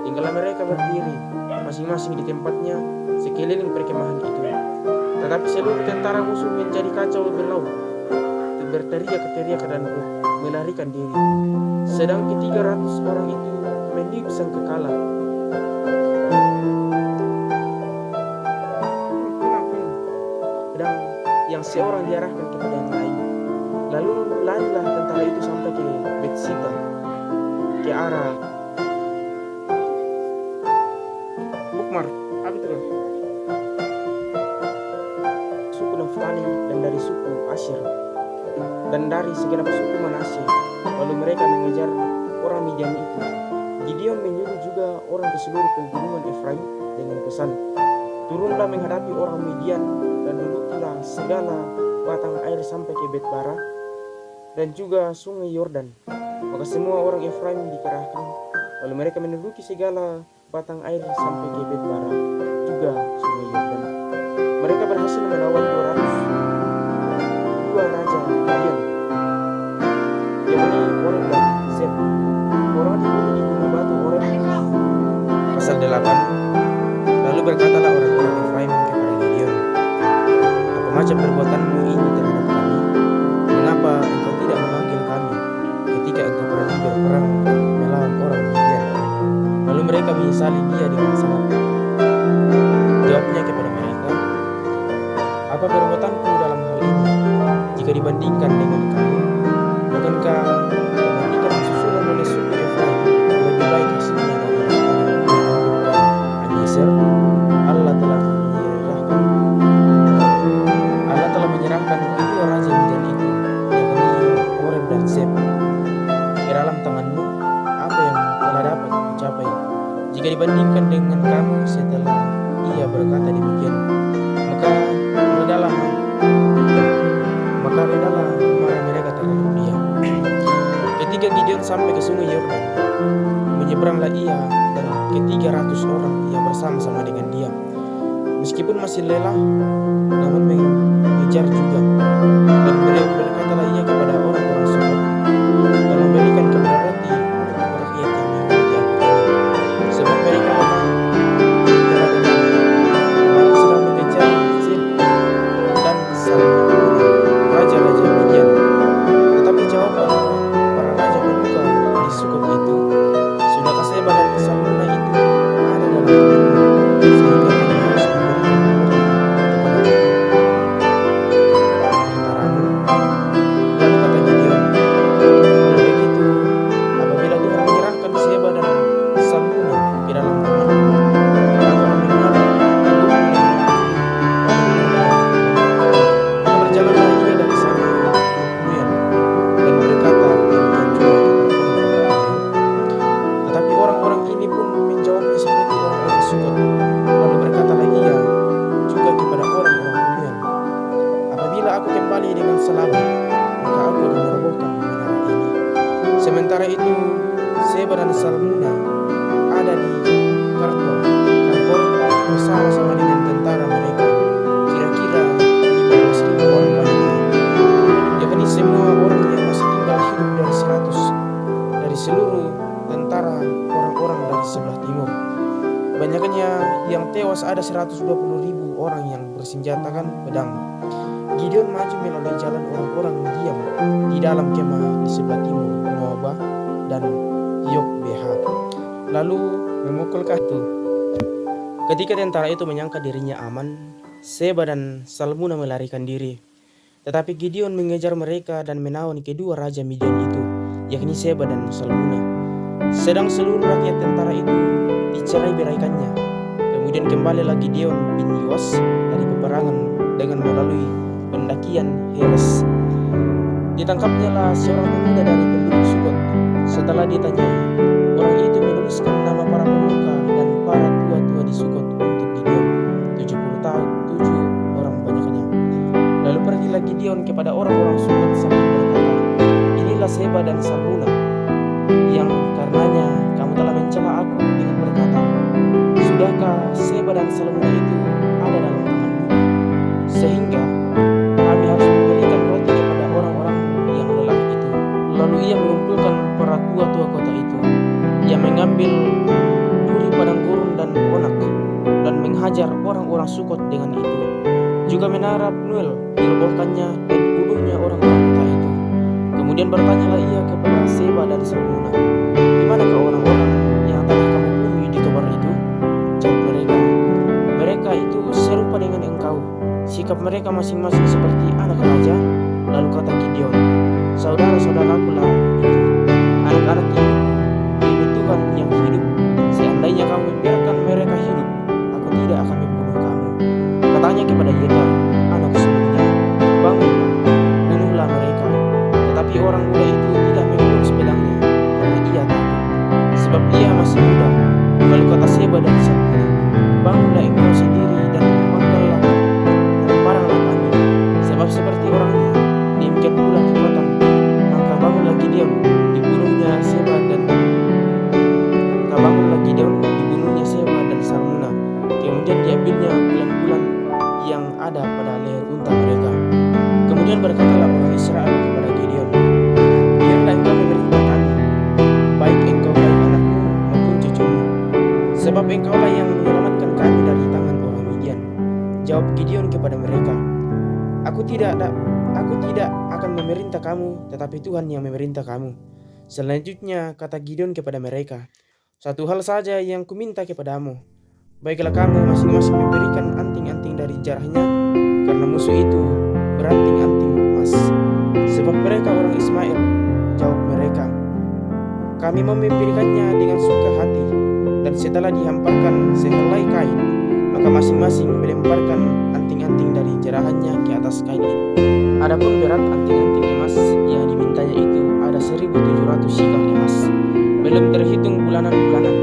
tinggallah mereka berdiri masing-masing di tempatnya sekeliling perkemahan itu. Tetapi seluruh tentara musuh menjadi kacau berlaut, berteriak-teriak dan melarikan diri. Sedang ke-300 orang itu meniup sangkakala. Pedang yang seorang diarahkan kepada yang lain. Lalu larilah tentara itu sampai ke Betsita, ke arah Bukmar, apa itu kan? Suku Naftali dan dari suku Asyir dan dari segenap suku Manasye. Lalu mereka mengejar orang Midian itu. Gideon menyuruh juga orang ke seluruh pegunungan Efraim dengan pesan, "Turunlah menghadapi orang Midian dan dudukilah segala batang air sampai ke Bet-bara dan juga sungai Yordan." Maka semua orang Efraim dikerahkan, lalu mereka menduduki segala batang air sampai ke Bet-bara juga sungai Yordan. Mereka berhasil melawan 202 raja Midian, yakni Oreb dan Zeb. Orang dibunuh di gunung batu Oreb. Pasal 8. Lalu berkatalah orang-orang Efraim kepada Gideon, "Apa macam perbuatanmu ini terhadap kami? Mengapa engkau tidak memanggil kami ketika engkau pergi berperang melawan orang Midian?" Lalu mereka menyesali dia dengan sangat. Jawabnya kepada mereka, "Apa perbuatanku dalam hal ini jika dibandingkan dengan kamu? Bukankah pemandikan susulan oleh suku Efraim lebih baik hasilnya daripada Abiezer? Allah telah menyerahkan kedua raja Midian itu, yakni Oreb dan Zeb, ke dalam tanganmu. Apa yang telah dapat mencapai jika dibandingkan dengan kamu?" Setelah ia berkata demikian, maka redalah marah mereka terhadap dia. Ketika Gideon sampai ke sungai Yordan, menyeberanglah ia dan ke-300 orang yang bersama-sama dengan dia. Meskipun masih lelah, namun mengejar juga. Dan berkatalah ia kepada orang-orang Sukot, "Tolong berikan kepada roti untuk rakyat yang mengikuti aku ini, sebab mereka lemah telah lelah. Aku sedang mengejar Zeb dan Salmuna, raja-raja Midian." Tetapi jawab para raja pemuka di Sukot itu, "Sudahkah Seba dan Salmuna itu ada dalam tubuhmu, sehingga kami harus memberikan roti kepada tentaramu?" Lalu katanya Kebanyakannya yang tewas ada 120.000 orang yang bersenjatakan pedang. Gideon maju melalui jalan orang-orang diam di dalam kemah di sebelah timur Noba dan Yokbeha, lalu memukul itu. Ketika tentara itu menyangka dirinya aman, Seba dan Salmuna melarikan diri. Tetapi Gideon mengejar mereka dan menawan kedua raja Midian itu, yakni Seba dan Salmuna. Sedang seluruh rakyat tentara itu dicerai-beraikannya. Kemudian kembalilah Gideon bin Yoas dari peperangan dengan melalui pendakian Heres. Ditangkapnya lah seorang pemuda dari penduduk Sukot. Setelah ditanya, orang itu menuliskan nama para pemuka dan para tua-tua di Sukot untuk Gideon, 70 tahun, 7 orang banyaknya. Lalu pergilah Gideon kepada orang-orang Sukot sambil berkata, inilah Seba dan Salmuna, yang karenanya kamu telah mencela aku dengan berkata, sudahkah Seba dan Salmuna itu ada dalam tanganmu, sehingga kami harus memberikan roti kepada orang-orang yang lelah itu. Lalu ia mengumpulkan para tua-tua kota itu. Ia mengambil duri padang gurun dan onak dan menghajar orang-orang Sukot dengan itu. Juga menara Pnuel dirobohkannya dan dibunuhnya orang-orang kota itu. Kemudian bertanyalah ia kepada Seba dan Salmuna, di manakah orang-orang yang telah kamu bunuh di kabar itu? Jawab mereka, mereka itu serupa dengan engkau. Sikap mereka masing-masing seperti anak raja. Lalu kata Gideon, saudara-saudaraku lah itu, anak-anak itu, demi Tuhan yang hidup, seandainya kamu membiarkan mereka hidup, aku tidak akan membunuh kamu. Katanya kepada Yetar, anak sulungnya, bangunlah, bunuhlah mereka. Tetapi orang muda itu tidak membunuh pedangnya, karena ia takut, sebab ia masih muda. Lalu kata Seba dan Salmuna, bangunlah engkau sendiri dan pangkallah dan paranglah kami, sebab seperti orangnya demikian pula kekuatan. Maka bangunlah Gideon, dibunuhnya Seba dan Salmuna. Kemudian diambilnya bulan-bulan yang ada pada leher unta mereka. Kemudian berkatalah orang Israel kepada Gideon, biarlah engkau memerintah kami, baik engkau baik anakmu maupun cucumu, sebab engkaulah yang menyelamatkan kami dari tangan orang Midian. Jawab Gideon kepada mereka, Aku tidak akan memerintah kamu, tetapi Tuhan yang memerintah kamu. Selanjutnya kata Gideon kepada mereka, satu hal saja yang kuminta kepadamu, baiklah kamu masing-masing memberikan anting-anting dari jarahnya, karena musuh itu beranting-anting emas, sebab mereka orang Ismail. Jawab mereka, kami mau memberikannya dengan suka hati. Dan setelah dihamparkan sehelai kain, maka masing-masing melemparkan anting-anting dari jarahannya ke atas kain itu. Adapun berat anting-anting emas yang dimintanya itu ada 1.700 sikal emas, belum terhitung bulanan-bulanan,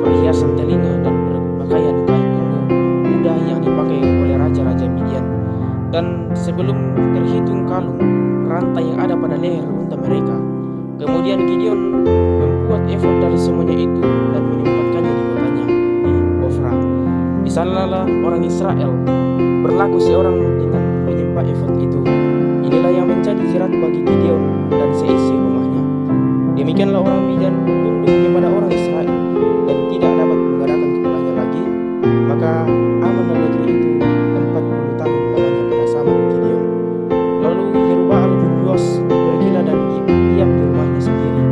perhiasan telinga dan berpakaian kain ungu muda yang dipakai oleh raja-raja Midian. Dan sebelum terhitung kalung, rantai yang ada pada leher unta mereka. Kemudian Gideon membuat efod dari semuanya itu dan menempatkannya di kotanya di Ofra. Di sanalah orang Israel berlaku seorang dengan menyembah efod itu. Inilah yang menjadi jerat bagi Gideon dan seisi rumahnya. Demikianlah orang Midian tunduk kepada orang Israel dan tidak dapat mengadakan kepalanya lagi. Maka amanlah negeri itu 40 tahun lamanya pada zaman Gideon. Lalu Yerubbaal bin Yoas pergilah dan diam di rumahnya sendiri.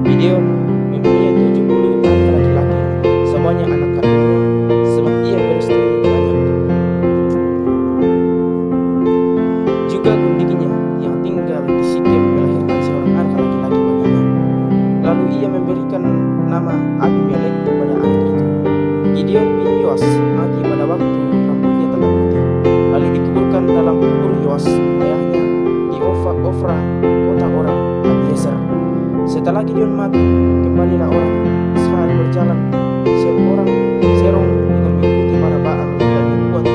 Gideon mempunyai 70 anak laki-laki, semuanya anak kandungnya, sebab ia beristri banyak. Juga gundinya yang tinggal di Sikem melahirkan seorang anak laki-laki baginya. Lalu ia memberikan nama Abimelek kepada anak itu. Gideon bin Yoas mati pada waktu rambutnya telah putih, lalu dikuburkan dalam kubur Yoas ayahnya di Ofra, kota orang Abiezer. Setelah Gideon mati, kembalilah orang Israel berjalan serong dengan mengikuti para Baal dan membuat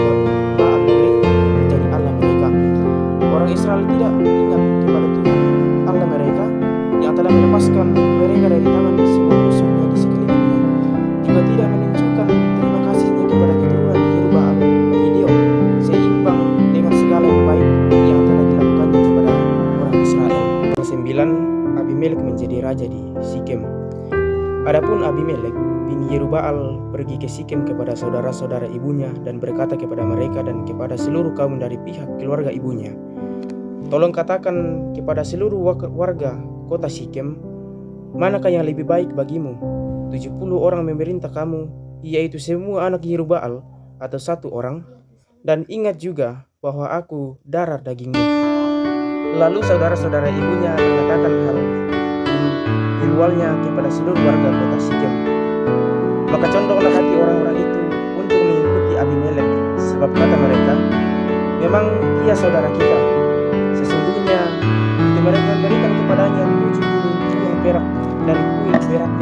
Baal Berit menjadi Allah mereka. Orang Israel tidak ingat kepada Tuhan Allah mereka yang telah melepaskan mereka dari tangan semua musuhnya di sekelilingnya. Juga tidak menunjukkan terima kasihnya kepada keturunan Yerubbaal Gideon seimbang dengan segala yang baik yang telah dilakukannya kepada orang Israel. 9. Abimelek menjadi raja di Sikem. Adapun Abimelek bin Yerubbaal pergi ke Sikem kepada saudara-saudara ibunya dan berkata kepada mereka dan kepada seluruh kaum dari pihak keluarga ibunya, "Tolong katakan kepada seluruh warga kota Sikem, manakah yang lebih baik bagimu? 70 orang memerintah kamu, yaitu semua anak Yerubbaal, atau 1 orang? Dan ingat juga bahwa aku darah dagingmu." Lalu saudara-saudara ibunya mengatakan hal ihwalnya kepada seluruh warga kota Sikem. Maka condonglah hati orang-orang itu untuk mengikuti Abimelek, sebab kata mereka, "Memang dia saudara kita." Sesungguhnya itu mereka memberikan kepadanya 7 uang perak dan kuil perak.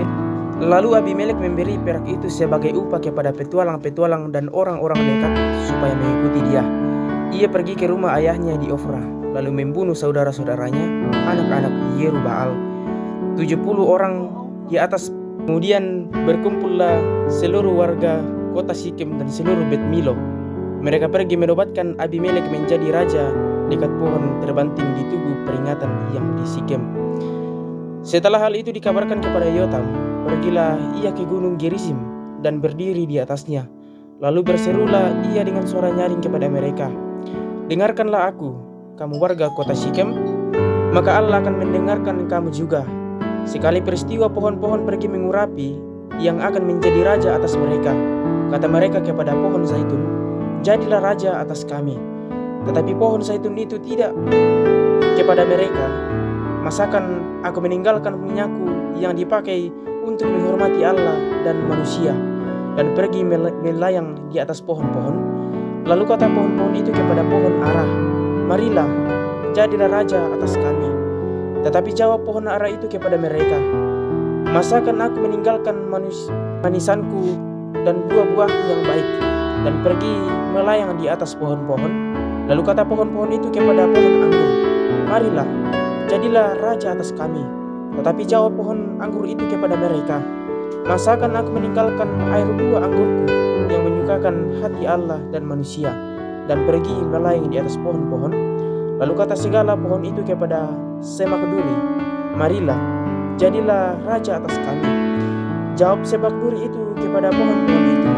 Lalu Abimelek memberi perak itu sebagai upah kepada petualang-petualang dan orang-orang dekat supaya mengikuti dia. Ia pergi ke rumah ayahnya di Ofra, lalu membunuh saudara-saudaranya, anak-anak Yerubbaal, 70 orang di atas. Kemudian berkumpullah seluruh warga kota Sikem dan seluruh Bet Milo. Mereka pergi menobatkan Abimelek menjadi raja dekat pohon terbanting di tugu peringatan yang di Sikem. Setelah hal itu dikabarkan kepada Yotam, pergilah ia ke gunung Gerizim dan berdiri di atasnya. Lalu berserulah ia dengan suara nyaring kepada mereka, "Dengarkanlah aku, kamu warga kota Sikem, maka Allah akan mendengarkan kamu juga. Sekali peristiwa pohon-pohon pergi mengurapi yang akan menjadi raja atas mereka. Kata mereka kepada pohon zaitun, 'Jadilah raja atas kami.' Tetapi pohon zaitun itu tidak kepada mereka, 'Masakan aku meninggalkan minyakku yang dipakai untuk menghormati Allah dan manusia, dan pergi melayang di atas pohon-pohon?' Lalu kata pohon-pohon itu kepada pohon ara, 'Marilah, jadilah raja atas kami.' Tetapi jawab pohon ara itu kepada mereka, 'Masakan aku meninggalkan manisanku dan buah-buahku yang baik, dan pergi melayang di atas pohon-pohon?' Lalu kata pohon-pohon itu kepada pohon anggur, 'Marilah, jadilah raja atas kami.' Tetapi jawab pohon anggur itu kepada mereka, 'Masakan aku meninggalkan air buah anggurku yang menyukakan hati Allah dan manusia, dan pergi melayang di atas pohon-pohon?' Lalu kata segala pohon itu kepada semak duri, 'Marilah, jadilah raja atas kami.' Jawab semak duri itu kepada pohon-pohon itu,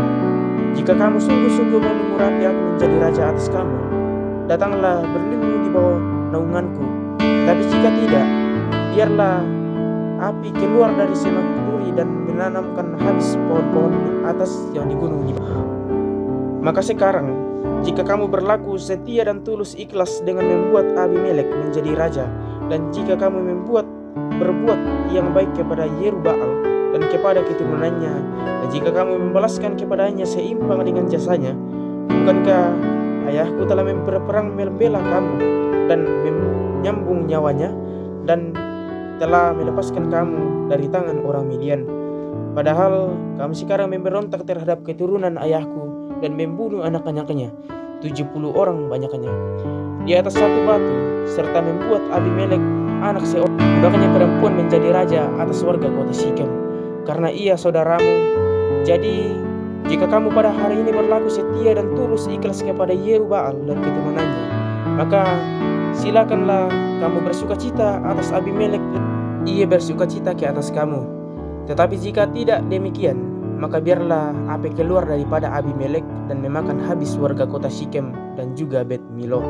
'Jika kamu sungguh-sungguh mau mengurapi aku menjadi raja atas kamu, datanglah berlindung di bawah naunganku. Tapi jika tidak, biarlah api keluar dari semak duri dan menanamkan habis pohon-pohon atas yang di gunung di bawah. Maka sekarang, jika kamu berlaku setia dan tulus ikhlas dengan membuat Abimelek menjadi raja, dan jika kamu berbuat yang baik kepada Yerubbaal dan kepada keturunannya, dan jika kamu membalaskan kepadanya seimbang dengan jasanya, bukankah ayahku telah berperang membela kamu dan menyambung nyawanya, dan telah melepaskan kamu dari tangan orang Midian? Padahal kamu sekarang memberontak terhadap keturunan ayahku dan membunuh anak-anaknya, 70 orang banyaknya, di atas satu batu, serta membuat Abimelek anak seorang budaknya perempuan menjadi raja atas warga kota Sikem, karena ia saudaramu. Jadi jika kamu pada hari ini berlaku setia dan tulus ikhlas kepada Yerubbaal dan keturunannya, maka silakanlah kamu bersukacita atas Abimelek, ia bersukacita ke atas kamu. Tetapi jika tidak demikian, maka biarlah api keluar daripada Abimelek dan memakan habis warga kota Sikem dan juga Bet Milo.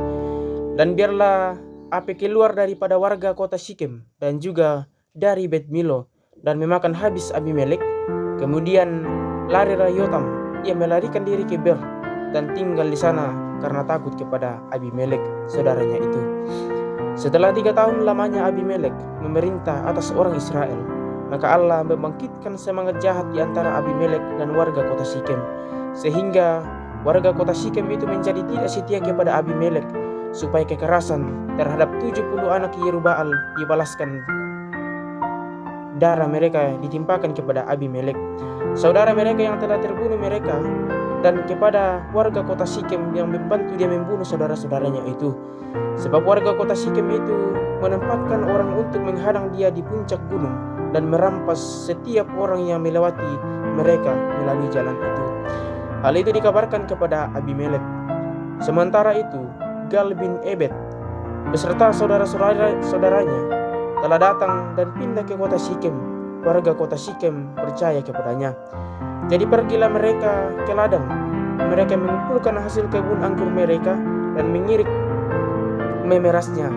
Dan biarlah api keluar daripada warga kota Sikem dan juga dari Bet Milo dan memakan habis Abimelek. Kemudian larilah Yotam, ia melarikan diri ke Ber dan tinggal di sana karena takut kepada Abimelek saudaranya itu. Setelah 3 tahun lamanya Abimelek memerintah atas orang Israel, maka Allah membangkitkan semangat jahat di antara Abimelek dan warga kota Sikem, sehingga warga kota Sikem itu menjadi tidak setia kepada Abimelek, supaya kekerasan terhadap 70 anak Yerubbaal dibalaskan, darah mereka ditimpakan kepada Abimelek, saudara mereka yang telah terbunuh mereka, dan kepada warga kota Sikem yang membantu dia membunuh saudara-saudaranya itu. Sebab warga kota Sikem itu menempatkan orang untuk menghadang dia di puncak gunung dan merampas setiap orang yang melewati mereka melalui jalan itu. Hal itu dikabarkan kepada Abimelek. Sementara itu, Gal bin Ebed beserta saudara-saudaranya telah datang dan pindah ke kota Sikem, warga kota Sikem percaya kepadanya. Jadi pergilah mereka ke ladang. Mereka mengumpulkan hasil kebun anggur mereka dan mengirik memerasnya.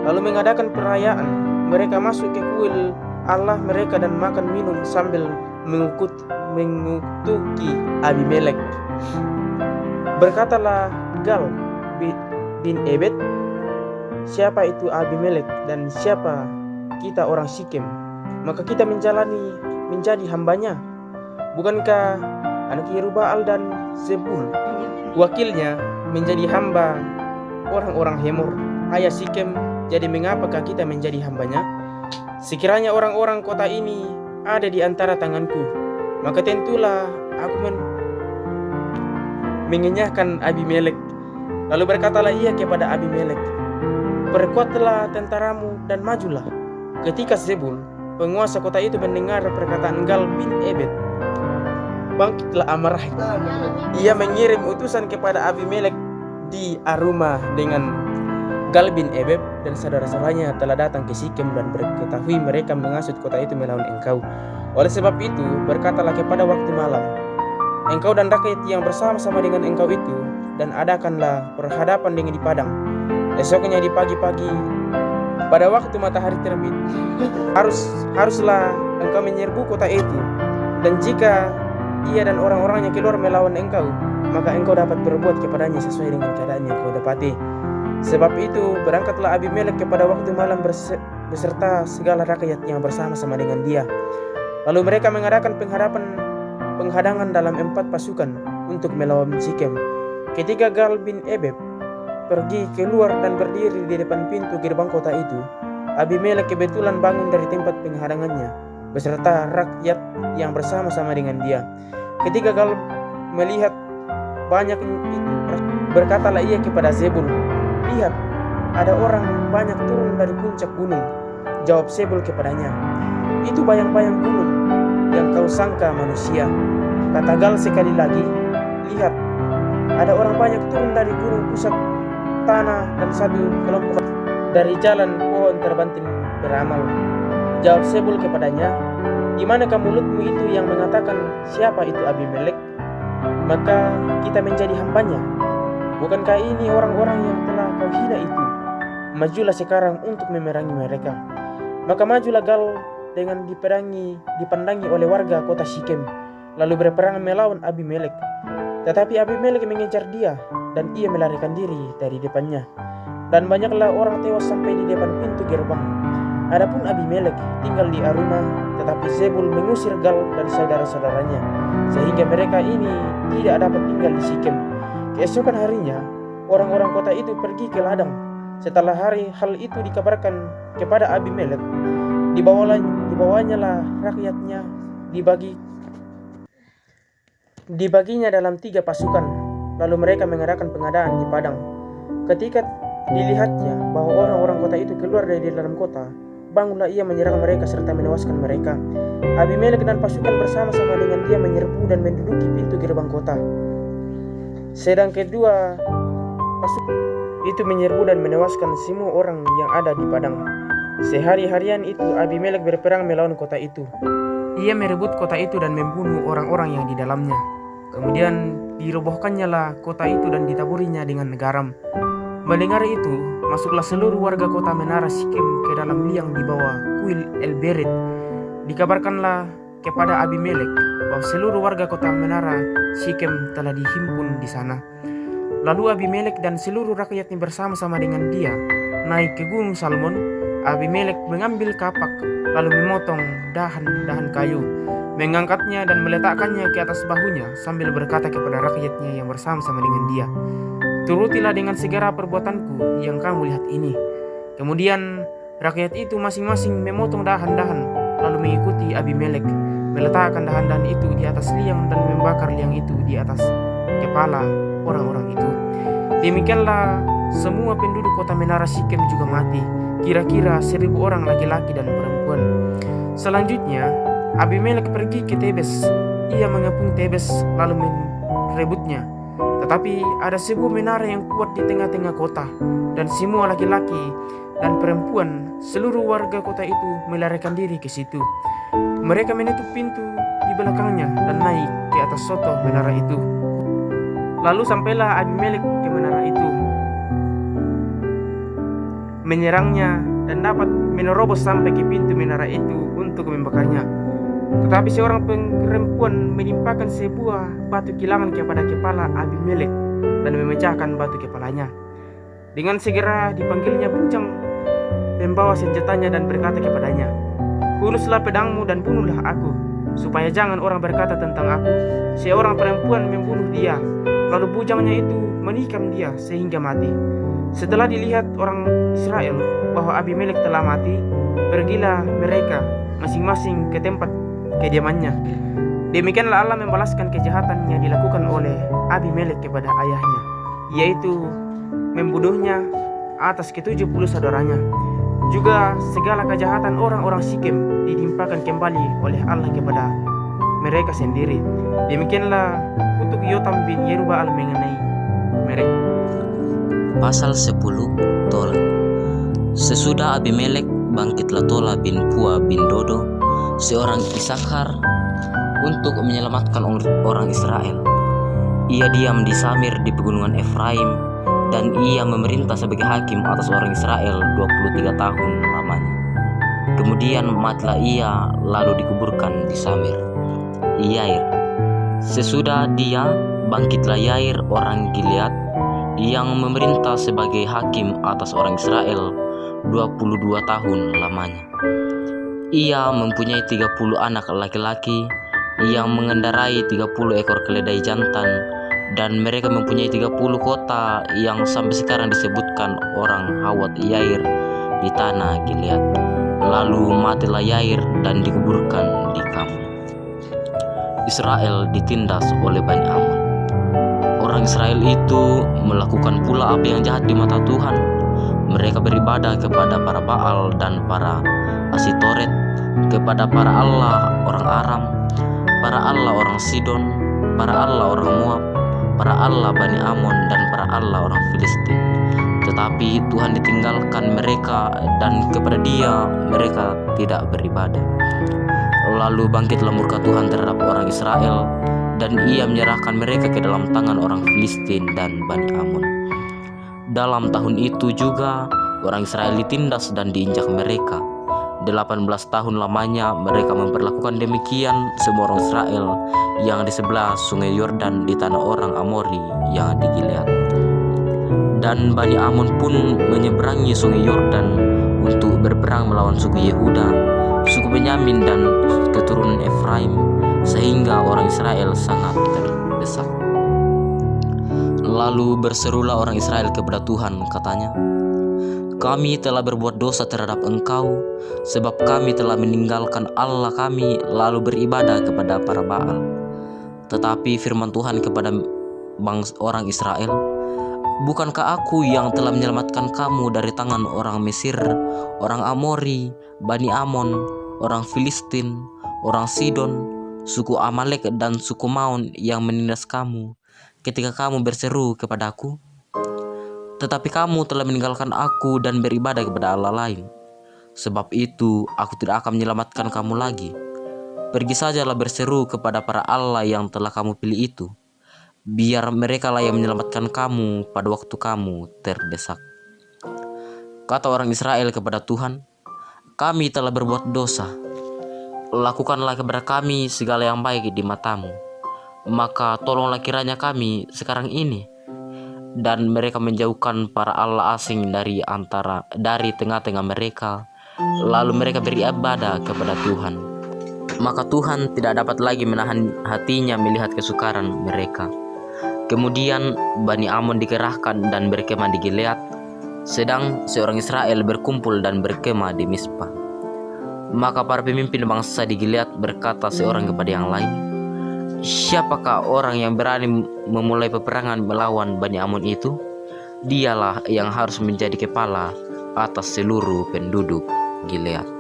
Lalu mengadakan perayaan. Mereka masuk ke kuil Allah mereka dan makan minum sambil mengutuki Abimelek. Berkatalah Gal bin Ebed, siapa itu Abimelek dan siapa kita orang Sikem? Maka kita menjadi hambanya. Bukankah anak Yerubbaal dan Zebul wakilnya menjadi hamba orang-orang Hemor, ayah Sikem? Jadi mengapakah kita menjadi hambanya? Sekiranya orang-orang kota ini ada di antara tanganku, maka tentulah aku mengenyahkan Abimelek. Lalu berkatalah ia kepada Abimelek, perkuatlah tentaramu dan majulah. Ketika Zebul, penguasa kota itu, mendengar perkataan Gal bin Ebed, bangkitlah amarahnya. Ia mengirim utusan kepada Abimelek di Aruma dengan Gal bin Ebed dan saudara-saudaranya telah datang ke Sikem dan berketahui mereka menghasut kota itu melawan engkau. Oleh sebab itu berkatalah kepada waktu malam, engkau dan rakyat yang bersama-sama dengan engkau itu, dan adakanlah perhadapan dengan di padang. Esoknya di pagi-pagi pada waktu matahari terbit haruslah engkau menyerbu kota itu. Dan jika ia dan orang-orangnya keluar melawan engkau, maka engkau dapat berbuat kepadanya sesuai dengan keadaan yang kau dapati. Sebab itu berangkatlah Abimelek kepada waktu malam beserta segala rakyat yang bersama-sama dengan dia. Lalu mereka mengadakan penghadangan dalam 4 pasukan untuk melawan Sikem. Ketika Gal bin Ebed pergi keluar dan berdiri di depan pintu gerbang kota itu, Abimelek kebetulan bangun dari tempat penghadangannya beserta rakyat yang bersama-sama dengan dia. Ketika Gal melihat banyak itu, berkatalah ia kepada Zebul, lihat, ada orang banyak turun dari puncak gunung. Jawab Zebul kepadanya, itu bayang-bayang gunung yang kau sangka manusia. Kata Gal sekali lagi, lihat, ada orang banyak turun dari gunung pusat tanah dan satu kelompok dari jalan pohon terbanting beramal. Jawab Zebul kepadanya, di manakah mulutmu itu yang mengatakan siapa itu Abimelek? Maka kita menjadi hambanya. Bukankah ini orang-orang yang telah kau hina itu? Majulah sekarang untuk memerangi mereka. Maka majulah Gal dengan dipandangi oleh warga kota Sikem, lalu berperang melawan Abimelek. Tetapi Abimelek mengejar dia, dan ia melarikan diri dari depannya. Dan banyaklah orang tewas sampai di depan pintu gerbang. Adapun Abimelek tinggal di Aruma, tetapi Zebul mengusir Gal dan saudara-saudaranya, sehingga mereka ini tidak dapat tinggal di Sikem. Keesokan harinya, orang-orang kota itu pergi ke ladang. Setelah hal itu dikabarkan kepada Abimelek, dibawanyalah rakyatnya, dibaginya dalam 3 pasukan. Lalu mereka mengadakan pengadaan di padang. Ketika dilihatnya bahwa orang-orang kota itu keluar dari dalam kota, bangunlah ia menyerang mereka serta menewaskan mereka. Abimelek dan pasukan bersama-sama dengan dia menyerbu dan menduduki pintu gerbang kota. Sedang kedua pasukan itu menyerbu dan menewaskan semua orang yang ada di padang. Sehari-harian itu Abimelek berperang melawan kota itu. Ia merebut kota itu dan membunuh orang-orang yang di dalamnya. Kemudian dirobohkannya lah kota itu dan ditaburinya dengan garam. Mendengar itu, masuklah seluruh warga kota menara Sikem ke dalam liang di bawah kuil El-Berit. Dikabarkanlah kepada Abimelek bahwa seluruh warga kota menara Sikem telah dihimpun di sana. Lalu Abimelek dan seluruh rakyatnya bersama-sama dengan dia naik ke gunung Salmon. Abimelek mengambil kapak, lalu memotong dahan-dahan kayu, mengangkatnya dan meletakkannya ke atas bahunya sambil berkata kepada rakyatnya yang bersama-sama dengan dia, turutilah dengan segera perbuatanku yang kamu lihat ini. Kemudian rakyat itu masing-masing memotong dahan-dahan, lalu mengikuti Abimelek, meletakkan dahan-dahan itu di atas liang dan membakar liang itu di atas kepala orang-orang itu. Demikianlah semua penduduk kota menara Sikem juga mati, kira-kira 1.000 orang laki-laki dan perempuan. Selanjutnya Abimelek pergi ke Tebes. Ia mengepung Tebes lalu merebutnya. Tetapi ada sebuah menara yang kuat di tengah-tengah kota, dan semua laki-laki dan perempuan, seluruh warga kota itu melarikan diri ke situ. Mereka menutup pintu di belakangnya dan naik ke atas soto menara itu. Lalu sampailah Abimelek ke menara itu, menyerangnya dan dapat menerobos sampai ke pintu menara itu untuk membakarnya. Tetapi seorang perempuan menimpakan sebuah batu kilangan kepada kepala Abimelek dan memecahkan batu kepalanya. Dengan segera dipanggilnya bujang pembawa senjatanya dan berkata kepadanya, "Hunuslah pedangmu dan bunuhlah aku, supaya jangan orang berkata tentang aku, seorang perempuan membunuh dia." Lalu bujangnya itu menikam dia sehingga mati. Setelah dilihat orang Israel bahwa Abimelek telah mati, pergilah mereka masing-masing ke tempat kediamannya. Demikianlah Allah membalaskan kejahatan yang dilakukan oleh Abimelek kepada ayahnya, yaitu membunuhnya atas ke-70 saudaranya. Juga segala kejahatan orang-orang Sikem ditimpakan kembali oleh Allah kepada mereka sendiri. Demikianlah kutuk Yotam bin Yerubbaal mengenai mereka. Pasal 10 Tola. Sesudah Abimelek, bangkitlah Tola bin Pua bin Dodo, seorang Isakhar, untuk menyelamatkan orang Israel. Ia diam di Samir di pegunungan Efraim, dan ia memerintah sebagai hakim atas orang Israel 23 tahun lamanya. Kemudian matilah ia, lalu dikuburkan di Samir. Yair. Sesudah dia, bangkitlah Yair orang Gilead, yang memerintah sebagai hakim atas orang Israel 22 tahun lamanya. Ia mempunyai 30 anak laki-laki yang mengendarai 30 ekor keledai jantan, dan mereka mempunyai 30 kota yang sampai sekarang disebutkan orang Hawat Yair di tanah Gilead. Lalu matilah Yair dan dikuburkan di Kamu. Israel ditindas oleh Bani Amon. Orang Israel itu melakukan pula apa yang jahat di mata Tuhan. Mereka beribadah kepada para Baal dan para Asitoret, kepada para Allah orang Aram, para Allah orang Sidon, para Allah orang Moab, para Allah Bani Amon, dan para Allah orang Filistin. Tetapi Tuhan ditinggalkan mereka, dan kepada Dia mereka tidak beribadah. Lalu bangkitlah murka Tuhan terhadap orang Israel, dan Ia menyerahkan mereka ke dalam tangan orang Filistin dan Bani Amon. Dalam tahun itu juga orang Israel ditindas dan diinjak mereka. 18 tahun lamanya mereka memperlakukan demikian semua orang Israel yang di sebelah sungai Yordan di tanah orang Amori yang di Gilead. Dan Bani Amon pun menyeberangi sungai Yordan untuk berperang melawan suku Yehuda, suku Benyamin, dan keturunan Efraim, sehingga orang Israel sangat terdesak. Lalu berserulah orang Israel kepada Tuhan, katanya, "Kami telah berbuat dosa terhadap Engkau, sebab kami telah meninggalkan Allah kami lalu beribadah kepada para Baal." Tetapi firman Tuhan kepada orang Israel, "Bukankah aku yang telah menyelamatkan kamu dari tangan orang Mesir, orang Amori, Bani Amon, orang Filistin, orang Sidon, suku Amalek, dan suku Maon yang menindas kamu ketika kamu berseru kepadaku? Tetapi kamu telah meninggalkan aku dan beribadah kepada Allah lain. Sebab itu aku tidak akan menyelamatkan kamu lagi. Pergi sajalah berseru kepada para Allah yang telah kamu pilih itu. Biar mereka lah yang menyelamatkan kamu pada waktu kamu terdesak." Kata orang Israel kepada Tuhan, "Kami telah berbuat dosa. Lakukanlah kepada kami segala yang baik di matamu. Maka tolonglah kiranya kami sekarang ini." Dan mereka menjauhkan para Allah asing dari tengah-tengah mereka. Lalu mereka beribadah kepada Tuhan. Maka Tuhan tidak dapat lagi menahan hatinya melihat kesukaran mereka. Kemudian Bani Amon dikerahkan dan berkemah di Gilead, sedang seorang Israel berkumpul dan berkemah di Mispa. Maka para pemimpin bangsa di Gilead berkata seorang kepada yang lain, "Siapakah orang yang berani memulai peperangan melawan Bani Amon itu? Dialah yang harus menjadi kepala atas seluruh penduduk Gilead."